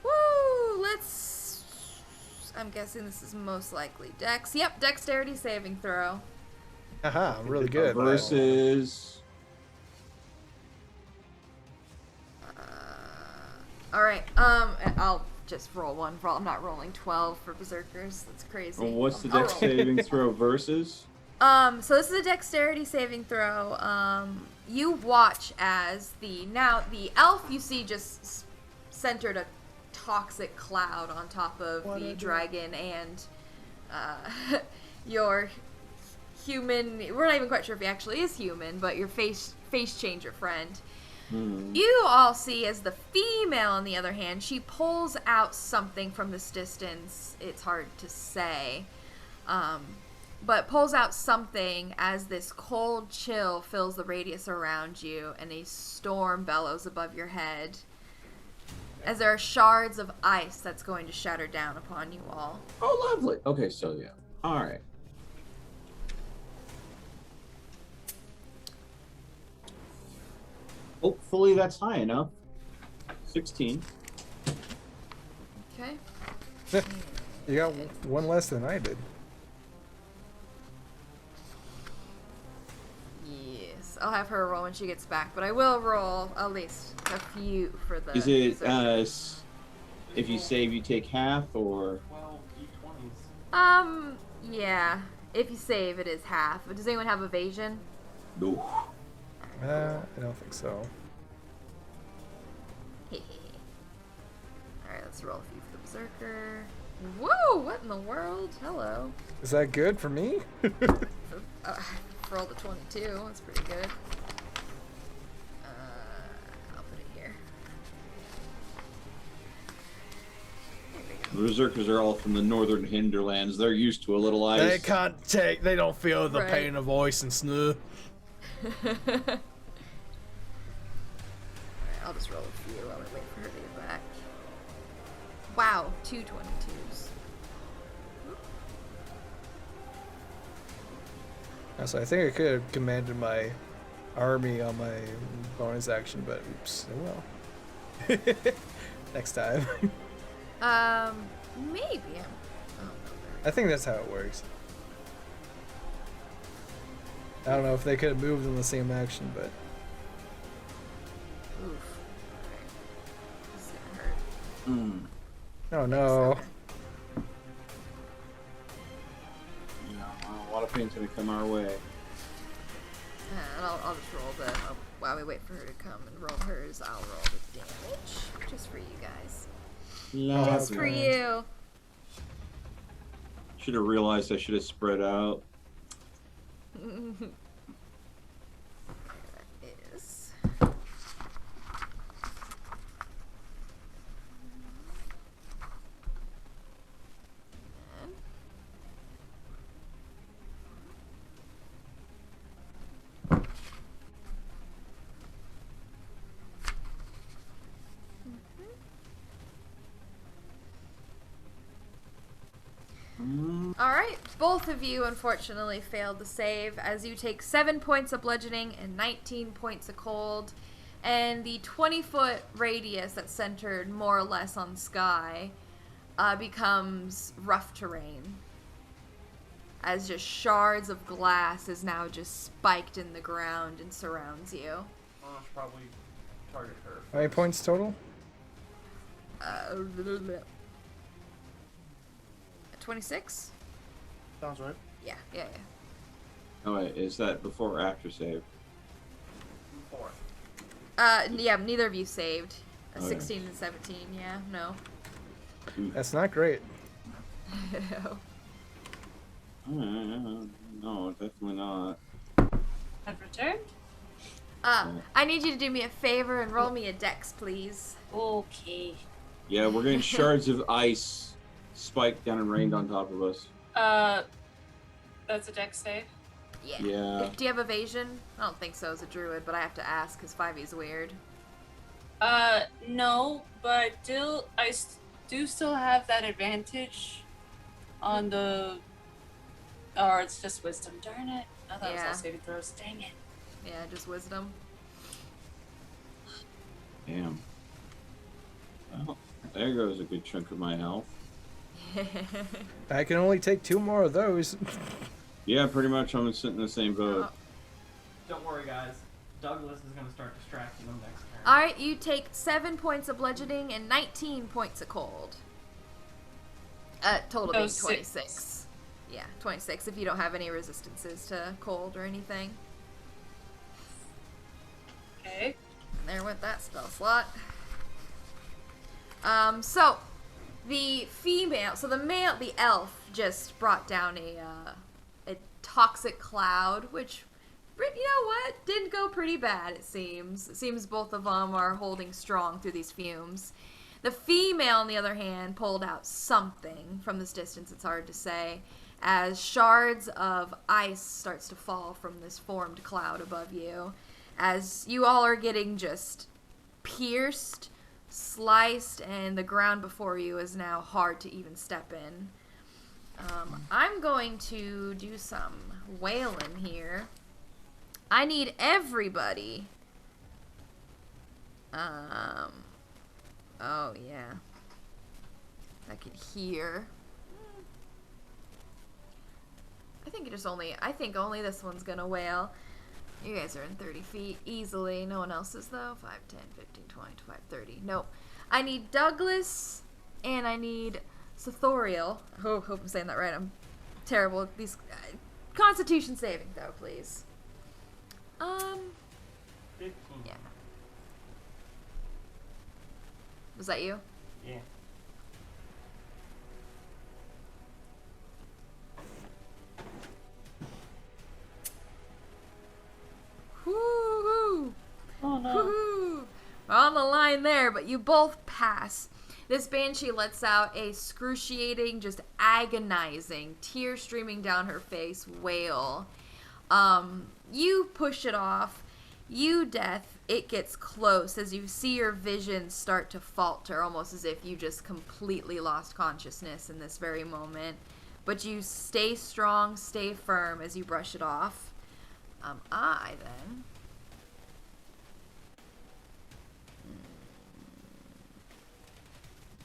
Woo! I'm guessing this is most likely Dex. Yep, dexterity saving throw. Haha, I'm really good. at that. Versus. All right. I'll just roll one. I'm not rolling 12 for berserkers. That's crazy. Well, what's the I'll dex roll. saving throw versus? So this is a dexterity saving throw. You watch as the elf you see just centered a toxic cloud on top of the dragon and your human. We're not even quite sure if he actually is human, but your face changer friend. You all see as the female, on the other hand, she pulls out something from this distance. It's hard to say. But pulls out something as this cold chill fills the radius around you and a storm bellows above your head as there are shards of ice that's going to shatter down upon you all. Oh, lovely. Okay, so yeah. All right. Hopefully that's high enough. 16. Okay. You got one less than I did. Yes, I'll have her roll when she gets back, but I will roll at least a few for the. Is it berserkers. if you save you take half or 12 d20s. Yeah. If you save, it is half. But does anyone have evasion? no? I don't think so. Alright, let's roll a few for the berserker. Whoa! What in the world? Hello. Is that good for me? For all the 22, that's pretty good. I'll put it here. There we go. Berserkers are all from the northern hinterlands. They're used to a little ice. They don't feel the Right. pain of ice and snow. Alright, I'll just roll a few while we wait for her to get back. Wow, 2 22s. So I think I could have commanded my army on my bonus action, but oops, oh well. Next time. Maybe. I think that's how it works. I don't know if they could have moved in the same action, but Oof. Alright. This is gonna hurt. oh no. Yeah, a lot of pain's gonna come our way. And I'll just roll the. While we wait for her to come and roll hers, I'll roll the damage. Just for you guys. Just for you. Should have realized I should have spread out. That is. Alright, both of you unfortunately failed to save as you take 7 points of bludgeoning and 19 points of cold, and the 20-foot radius that's centered more or less on Sky becomes rough terrain. As just shards of glass is now just spiked in the ground and surrounds you. Well, I should probably target her. How many points total? 26? Sounds right. Yeah. Oh wait, is that before or after save? 4. Yeah, neither of you saved. Okay. 16 and 17, yeah, no. That's not great. No, definitely not. I've returned. I need you to do me a favor and roll me a dex, please. Okay. Yeah, we're getting shards of ice spiked down and rained on top of us. That's a dex save. Yeah. Yeah. Do you have evasion? I don't think so as a druid, but I have to ask because 5e is weird. No, but I do still have that advantage on the. Or it's just wisdom. Darn it! I thought it was Yeah. all saving throws. Dang it. Yeah, just wisdom. Damn. Well, there goes a good chunk of my health. I can only take 2 more of those. Yeah, pretty much. I'm sitting in the same boat. Don't worry, guys. Douglas is gonna start distracting them next turn. Alright, you take 7 points of bludgeoning and 19 points of cold. Total being 26. Yeah, 26 if you don't have any resistances to cold or anything. Okay. There went that spell slot. So the female, so the elf just brought down a toxic cloud, which, you know what, did go pretty bad, it seems. It seems both of them are holding strong through these fumes. The female, on the other hand, pulled out something from this distance, it's hard to say, as shards of ice starts to fall from this formed cloud above you, as you all are getting just pierced, sliced, and the ground before you is now hard to even step in. I'm going to do some wailing here. I need everybody. Oh yeah. I could hear. I think only this one's gonna wail. You guys are in 30 feet easily. No one else is though. 5, 10, 15, 20, 25, 30. Nope. I need Douglas and I need Sethorial. Oh, hope I'm saying that right. I'm terrible at these. Constitution saving though, please. 15. Yeah. Was that you? Yeah. Woo-hoo! Oh no. Woo-hoo! We're on the line there, but you both pass. This banshee lets out a excruciating, just agonizing, tear streaming down her face wail. You push it off. You, Death, it gets close as you see your vision start to falter, almost as if you just completely lost consciousness in this very moment. But you stay strong, stay firm as you brush it off. I then...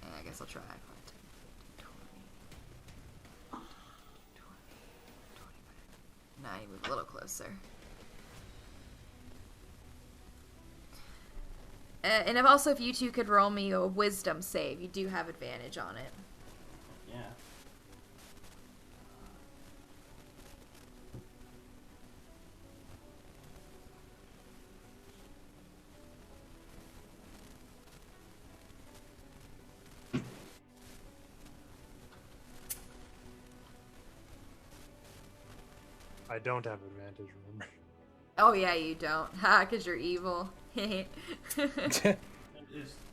Yeah, I guess I'll try. 5, 10, 15, 20, 25. Now you move a little closer. And if you two could roll me a wisdom save, you do have advantage on it. Yeah. I don't have advantage, remember? Oh yeah, you don't. Ha, because you're evil. Is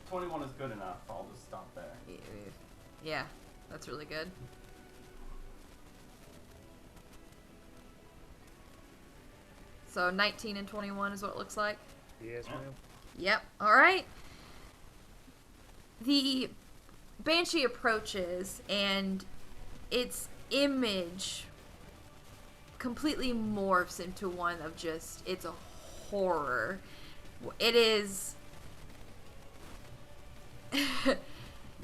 21 is good enough? I'll just stop there. Yeah, that's really good. So 19 and 21 is what it looks like? Yes, ma'am. Yep, alright. The Banshee approaches, and its image completely morphs into one of just, it's a horror. It is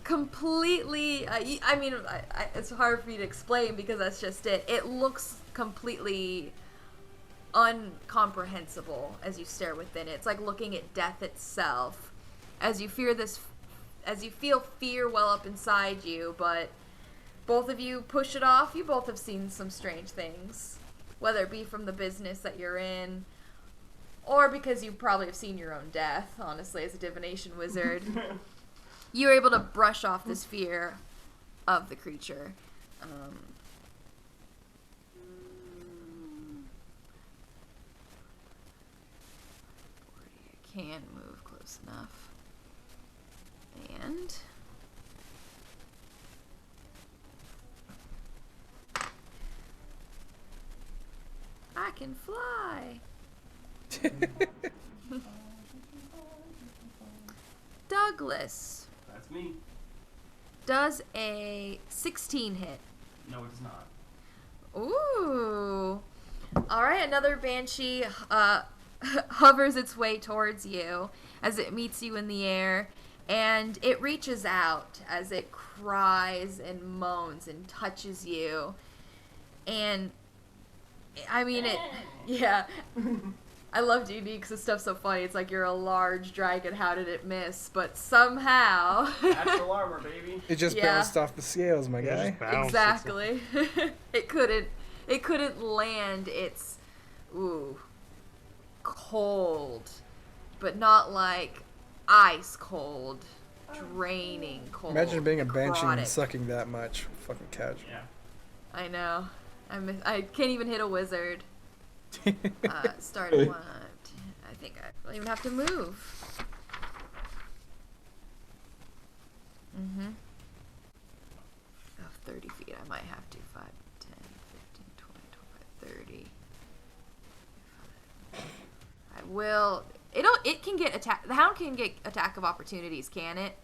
completely, it's hard for me to explain because that's just it. It looks completely uncomprehensible as you stare within it. It's like looking at death itself. As you feel fear well up inside you, but both of you push it off. You both have seen some strange things, whether it be from the business that you're in, or because you probably have seen your own death, honestly, as a divination wizard. You're able to brush off this fear of the creature. I can move close enough. And... I can fly! Douglas That's me. does a 16 hit. No, it's not. Ooh. Alright, another banshee hovers its way towards you as it meets you in the air, and it reaches out as it cries and moans and touches you. And I mean it. Yeah. I love D&D because this stuff's so funny. It's like you're a large dragon. How did it miss? But somehow. Natural armor, baby. It just Yeah. bounced off the scales, my Yeah, guy. just bounce. Exactly. it couldn't land its cold, but not like ice cold, draining cold. Imagine being a banshee and necrotic. sucking that much. Fucking casual. Yeah. I know. I can't even hit a wizard. Starting one. I think I don't even have to move. Mm-hmm. Oh, 30 feet. I might have to. 5, 10, 15, 20, 25, 30. I will. It can get attack. The hound can get attack of opportunities, can it?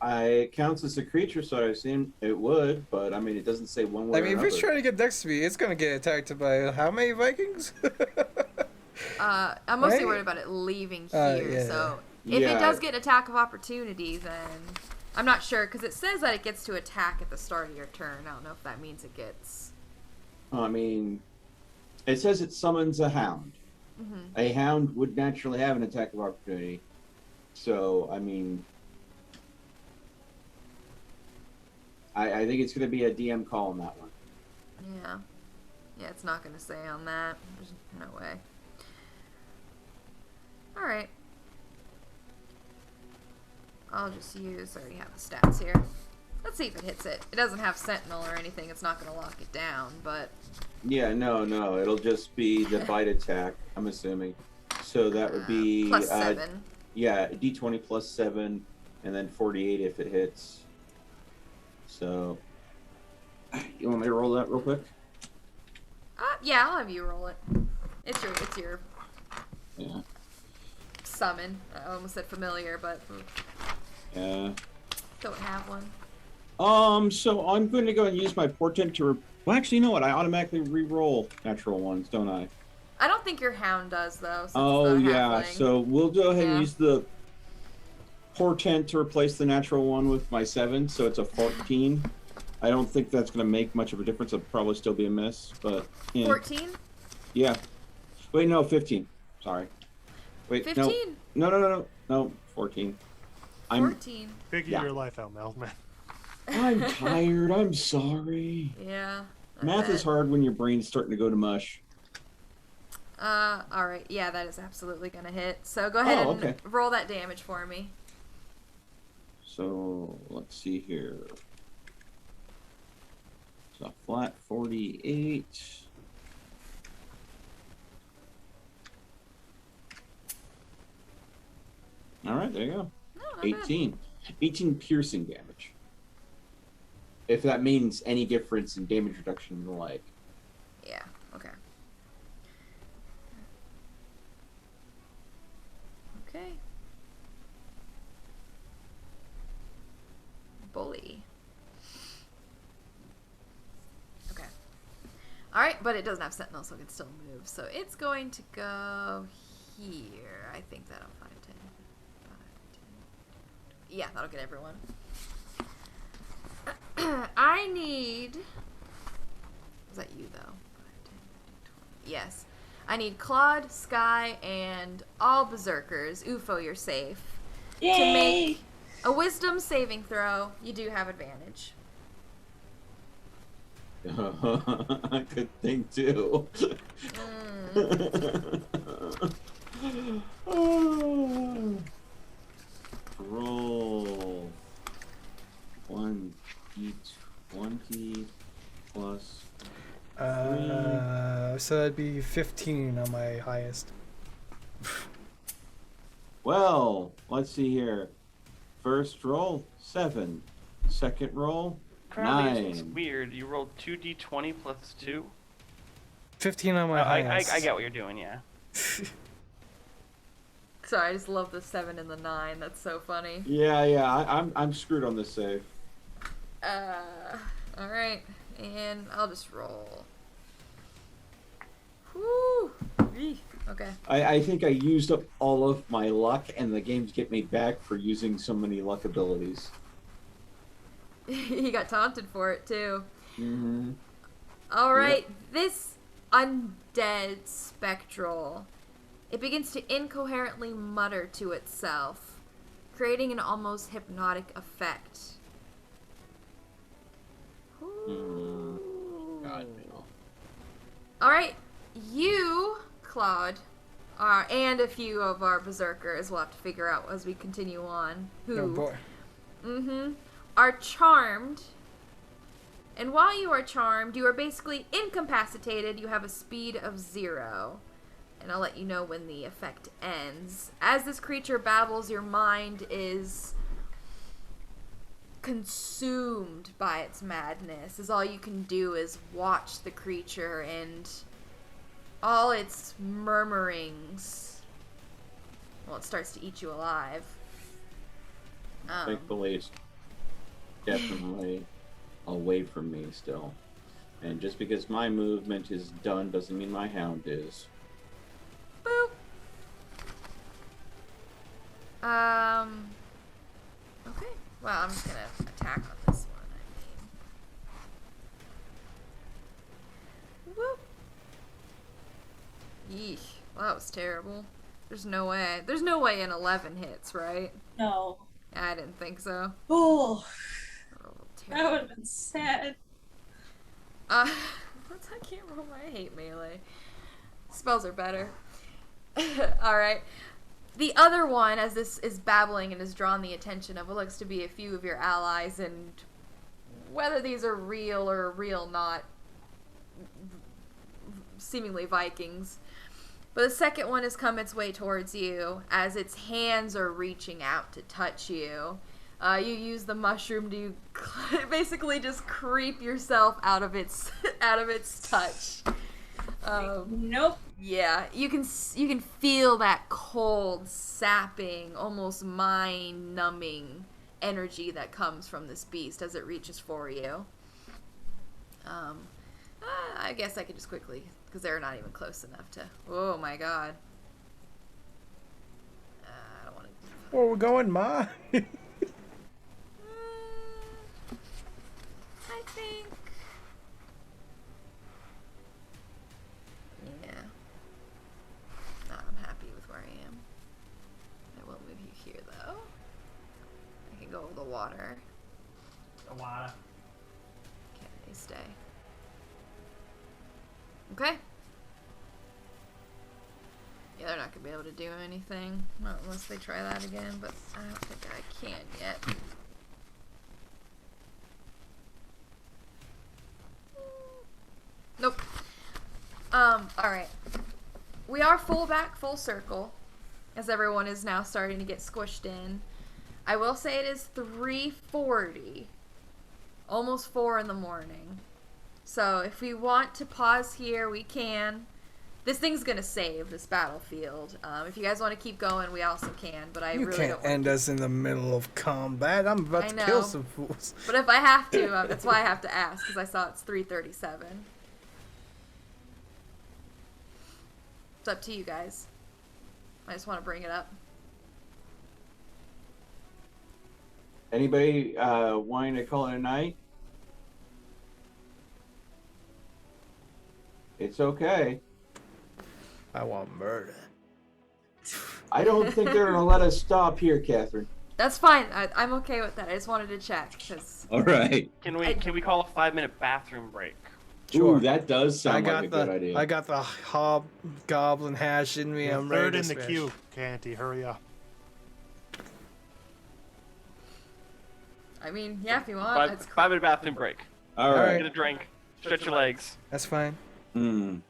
It counts as a creature, so I assume it would, but I mean, it doesn't say one way I or mean, if another. it's trying to get next to me, it's gonna get attacked by how many Vikings? I'm mostly Right? worried about it leaving here. Yeah. So if Yeah. it does get attack of opportunity, then I'm not sure because it says that it gets to attack at the start of your turn. I don't know if that means it gets. I mean, it says it summons a hound. Mm-hmm. A hound would naturally have an attack of opportunity. So, I mean, I think it's going to be a DM call on that one. Yeah. Yeah, it's not going to say on that. There's no way. Alright. I'll just use, I already have the stats here. Let's see if it hits it. It doesn't have Sentinel or anything. It's not going to lock it down, but... Yeah, no. It'll just be the bite attack, I'm assuming. So that would be... plus 7. Yeah, d20 plus 7, and then 48 if it hits. So... You want me to roll that real quick? Yeah, I'll have you roll it. It's your Yeah. summon. I almost said familiar, but Yeah. don't have one. So I'm going to go and use my portent to... Well, actually, you know what? I automatically re-roll natural ones, don't I? I don't think your hound does, though. Since Oh, it's the yeah. halfling. So we'll go ahead and Yeah. use the portent to replace the natural one with my 7, so it's a 14. I don't think that's going to make much of a difference. It'll probably still be a miss, but... Yeah. 14? Yeah. Wait, no, 15. Sorry. Wait, 15? No, 14. 14. Figure Yeah. your life out, Mel, man. I'm tired. I'm sorry. Yeah. I Math is bet. hard when your brain's starting to go to mush. Alright. Yeah, that is absolutely gonna hit. So go ahead and okay. roll that damage for me. So, let's see here. So, flat 48. Alright, there you go. No, not bad. 18. 18 piercing damage. If that means any difference in damage reduction and the like. Yeah, okay. Okay. Bully. Okay. Alright, but it doesn't have Sentinel, so it can still move. So it's going to go here. I think that'll 5, 10, 5, 10. Yeah, that'll get everyone. I need... Is that you, though? 5, 10, 15, 20. Yes. I need Claude, Sky, and all Berserkers. UFO, you're safe. To make a Wisdom saving throw. You do have advantage. Good thing, too. Roll 1d20 plus. So that'd be 15 on my highest. Well, let's see here. First roll 7. Second roll Apparently it's 9. weird. You rolled 2d20 plus 2. 15 on my I highest. get what you're doing, yeah. Sorry, I just love the 7 and the 9. That's so funny. Yeah. I'm screwed on this save. Alright. And I'll just roll. Whew. Eek. Okay. I think I used up all of my luck, and the games get me back for using so many luck abilities. He got taunted for it, too. Mm-hmm. Alright, this undead spectral. It begins to incoherently mutter to itself, creating an almost hypnotic effect. God, no. Alright, you, Claude, and a few of our berserkers will have to figure out as we continue on who Oh boy. are charmed. And while you are charmed, you are basically incapacitated. You have a speed of 0. And I'll let you know when the effect ends. As this creature babbles, your mind is consumed by its madness, as all you can do is watch the creature and all its murmurings. Well, it starts to eat you alive. Thankfully, it's definitely away from me still. And just because my movement is done doesn't mean my hound is. Boop. Okay. Well, I'm just gonna attack on this one, I mean. Whoop. Yeesh. Well, that was terrible. There's no way. There's no way an 11 hits, right? No. I didn't think so. Oh, Oh, that terrible. would have been sad. I can't roll my hate melee. Spells are better. Alright. The other one, as this is babbling and has drawn the attention of what looks to be a few of your allies, and whether these are real or real not, seemingly Vikings. But the second one has come its way towards you as its hands are reaching out to touch you. You use the mushroom to basically just creep yourself out of its touch. Nope. Yeah, you can feel that cold, sapping, almost mind-numbing energy that comes from this beast as it reaches for you. I guess I could just quickly, because they're not even close enough to. Oh my god. I don't want to. Where we're going, Ma? I think. Yeah. I'm happy with where I am. I will move you here, though. I can go over the water. The water. Okay, they stay. Okay. Yeah, they're not gonna be able to do anything. Not unless they try that again, but I don't think I can yet. Nope. Alright. We are full circle, as everyone is now starting to get squished in. I will say it is 3:40. Almost 4 in the morning. So if we want to pause here, we can. This thing's gonna save this battlefield. If you guys want to keep going, we also can, but I You really can't don't want end us in the middle of combat. I'm about I to know. kill some fools. But if I have to, that's why I have to ask, because I saw it's 3:37. It's up to you guys. I just want to bring it up. Anybody wanting to call it a night? It's okay. I want murder. I don't think they're gonna let us stop here, Catherine. That's fine. I'm okay with that. I just wanted to check, because All right. Can we call a 5-minute bathroom break? Sure. Ooh, that does sound like a good idea. I got the hobgoblin hash in me. You're I'm ready third to in the smash. queue, Canty. Hurry up. I mean, yeah, if you want. Five, That's cool. 5-minute bathroom break. All All right. right. Get a drink. Stretch your legs. That's fine.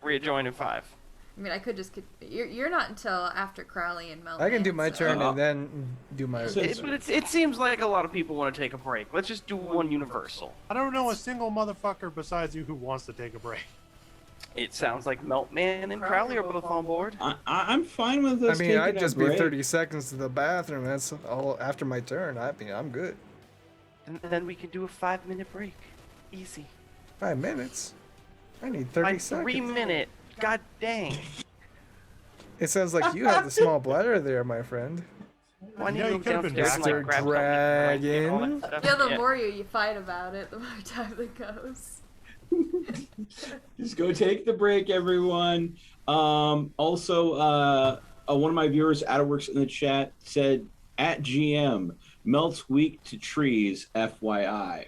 Rejoin in 5. I mean, I could just. You're not until after Crowley and Melman. I can do my so- turn and then do my. So- It seems like a lot of people want to take a break. Let's just do one universal. I don't know a single motherfucker besides you who wants to take a break. It sounds like Meltman and Crowley are both on board. I'm fine with I us. mean, I'd taking a just be break. 30 seconds to the bathroom. That's all after my turn. I'm good. And then we can do a 5-minute break. Easy. 5 minutes. I need 30 By seconds. 3-minute. God dang. It sounds like you have the small bladder there, my friend. Why You know, need you to could've go been downstairs and Mr. like grab something and, like, get all that Dragon. stuff? Yeah, the more you fight about it, the more time it goes. Just go take the break, everyone. Also, one of my viewers, Adworks in the chat, said at GM melts weak to trees, FYI.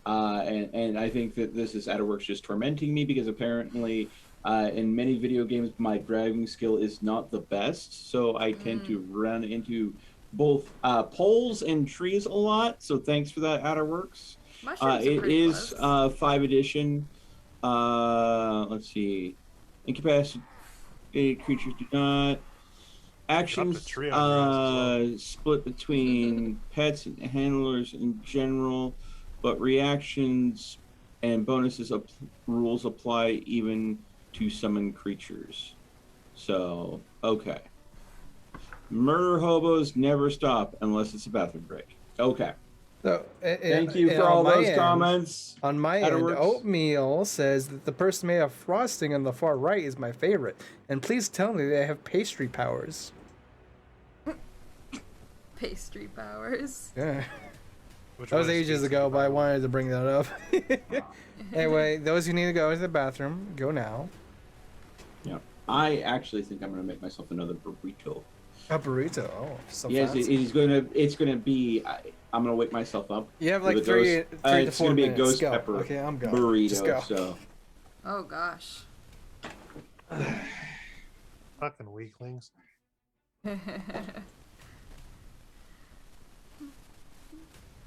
And I think that this is Adworks just tormenting me because apparently in many video games my driving skill is not the best, so I tend to run into both poles and trees a lot. So thanks for that, Adworks. Mushrooms are It pretty is close. 5 edition. Let's see. Incapacitated creatures do not. Actions tree on your ass as split between pets and handlers in general, but reactions and bonuses rules apply even to summon creatures. So, okay. Murder hobos never stop unless it's a bathroom break. Okay. So, Thank you for all those comments. On my end, Adworks. Oatmeal says that the person made of frosting on the far right is my favorite. And please tell me they have pastry powers. Pastry powers. Yeah. Which That was one is ages pizza ago, but I power? wanted to bring that up. Anyway, those who need to go to the bathroom, go now. Yeah. I actually think I'm going to make myself another burrito. A burrito. Oh, so Yes, fast. it's gonna be. I'm gonna wake myself up. You have with like a three ghost- to it's 4 gonna be a minutes. ghost Go. pepper Okay, I'm going. burrito. Just go. So Oh gosh. Fucking weaklings. It's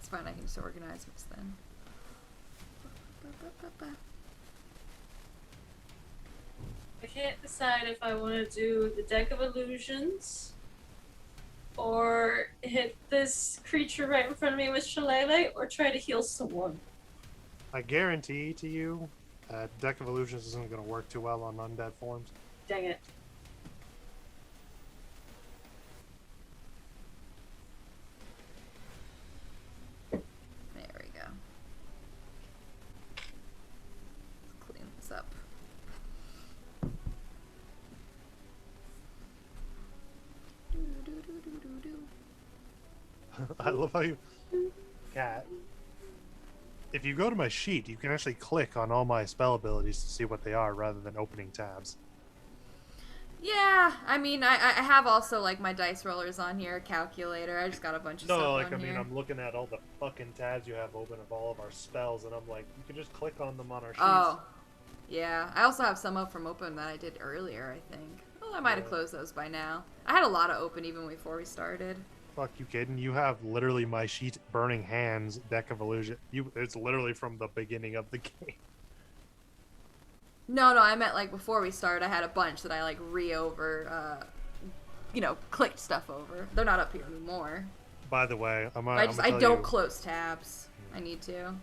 fine, I can just organize this then. I can't decide if I want to do the Deck of Illusions or hit this creature right in front of me with Shillelagh or try to heal someone. I guarantee to you, Deck of Illusions isn't going to work too well on undead forms. Dang it. There we go. Let's clean this up. I love how you. Cat. If you go to my sheet, you can actually click on all my spell abilities to see what they are rather than opening tabs. Yeah, I mean, I have also like my dice rollers on here, calculator. I just got a bunch of stuff No, like, on I mean, here. I'm looking at all the fucking tabs you have open of all of our spells, and I'm like, you can just click on them on our sheets. Oh, yeah. I also have some up from open that I did earlier, I think. Well, I might have Yeah. closed those by now. I had a lot of open even before we started. Fuck you kidding? You have literally my sheet, Burning Hands, Deck of Illusion. It's literally from the beginning of the game. No, I meant like before we started, I had a bunch that I like clicked stuff over. They're not up here anymore. By the way, I don't close tabs. I need to.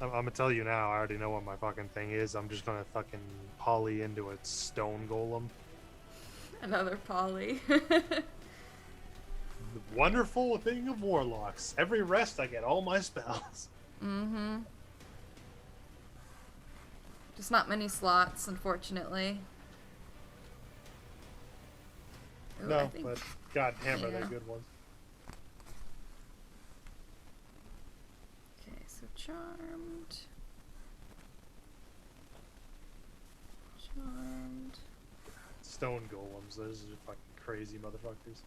I'm gonna tell you now. I already know what my fucking thing is. I'm just gonna fucking poly into a stone golem. Another poly. The wonderful thing of warlocks. Every rest, I get all my spells. Mm-hmm. Just not many slots, unfortunately. Ooh, I No, think- but goddamn are they yeah. good ones. Okay, so charmed. Charmed. Stone golems. Those are fucking crazy motherfuckers.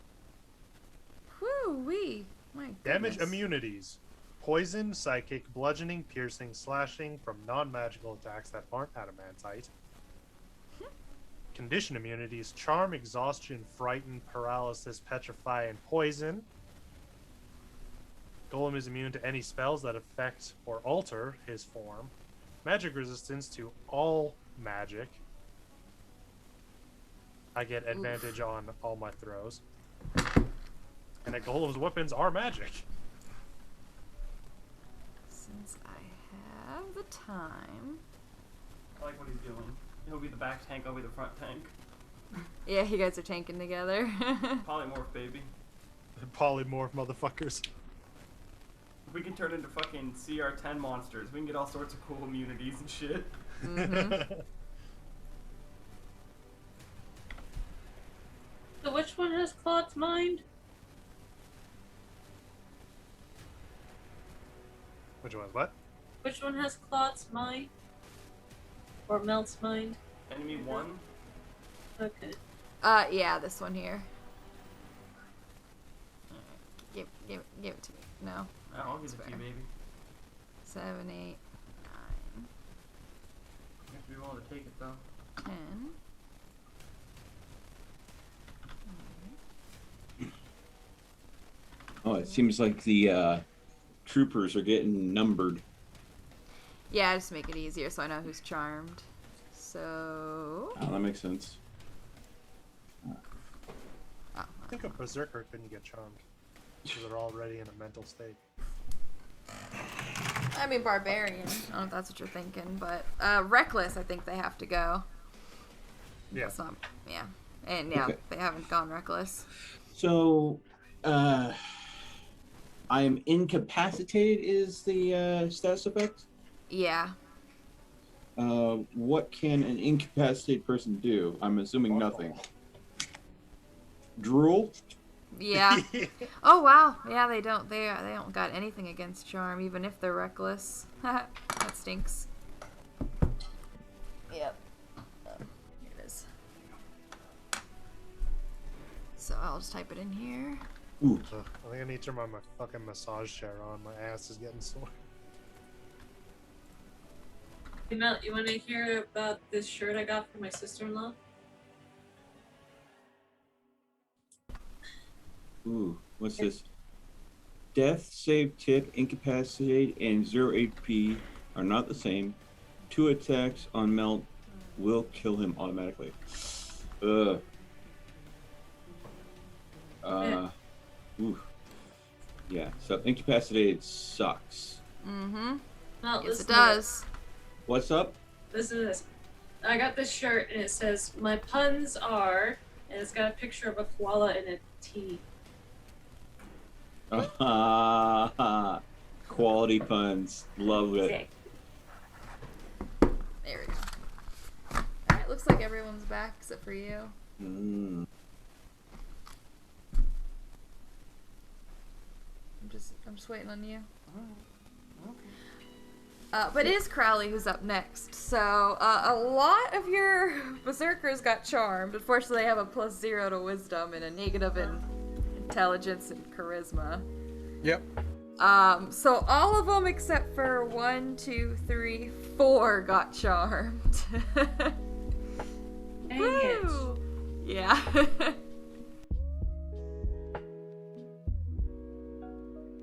Whoo wee. My Damage goodness. immunities. Poison, psychic, bludgeoning, piercing, slashing from non-magical attacks that aren't adamantite. Condition immunities. Charm, exhaustion, frighten, paralysis, petrify, and poison. Golem is immune to any spells that affect or alter his form. Magic resistance to all magic. I get advantage on all my throws. And a golem's weapons are magic. Since I have the time. I like what he's doing. He'll be the back tank, I'll be the front tank. Yeah, you guys are tanking together. Polymorph, baby. Polymorph motherfuckers. We can turn into fucking CR10 monsters. We can get all sorts of cool immunities and shit. So which one has Claude's mind? Which one's what? Which one has Claude's mind? Or Melt's mind? Enemy 1. Okay. Yeah, this one here. Alright, give it to me. No. I'll give it to you, baby. 7, 8, 9, You have to be willing to take it, though. 10. Oh, it seems like the troopers are getting numbered. Yeah, just make it easier so I know who's charmed. So. Oh, that makes sense. Oh, I think a berserker couldn't get charmed because they're already in a mental state. I mean, barbarian. I don't know if that's what you're thinking, but reckless. I think they have to go. Yeah. That's not. Yeah, and yeah, Okay. they haven't gone reckless. So, I am incapacitated is the status effect? Yeah. What can an incapacitated person do? I'm assuming nothing. Drool? Yeah. Oh wow. Yeah, they don't. They don't got anything against charm, even if they're reckless. That stinks. Yep. Here it is. So I'll just type it in here. Ooh. Ugh, I think I need to turn my fucking massage chair on. My ass is getting sore. Hey, Mel, you want to hear about this shirt I got for my sister-in-law? Ooh, what's this? Death, save, tip, incapacitate, and 0 HP are not the same. 2 attacks on Melt will kill him automatically. Ugh. Ooh. Yeah, so incapacitated sucks. Mm-hmm. Well, Yes, listen it to does. What's up? Listen to this. I got this shirt and it says, "My puns are," and it's got a picture of a koala and a T. Quality puns. Love it. Sick. There we go. Alright, looks like everyone's back except for you. Mm. I'm just waiting on you. But it is Crowley who's up next. So, a lot of your berserkers got charmed. Unfortunately, they have a +0 to wisdom and a negative in intelligence and charisma. Yep. So all of them except for 1, 2, 3, 4 got charmed. Dang it. Woo! Yeah.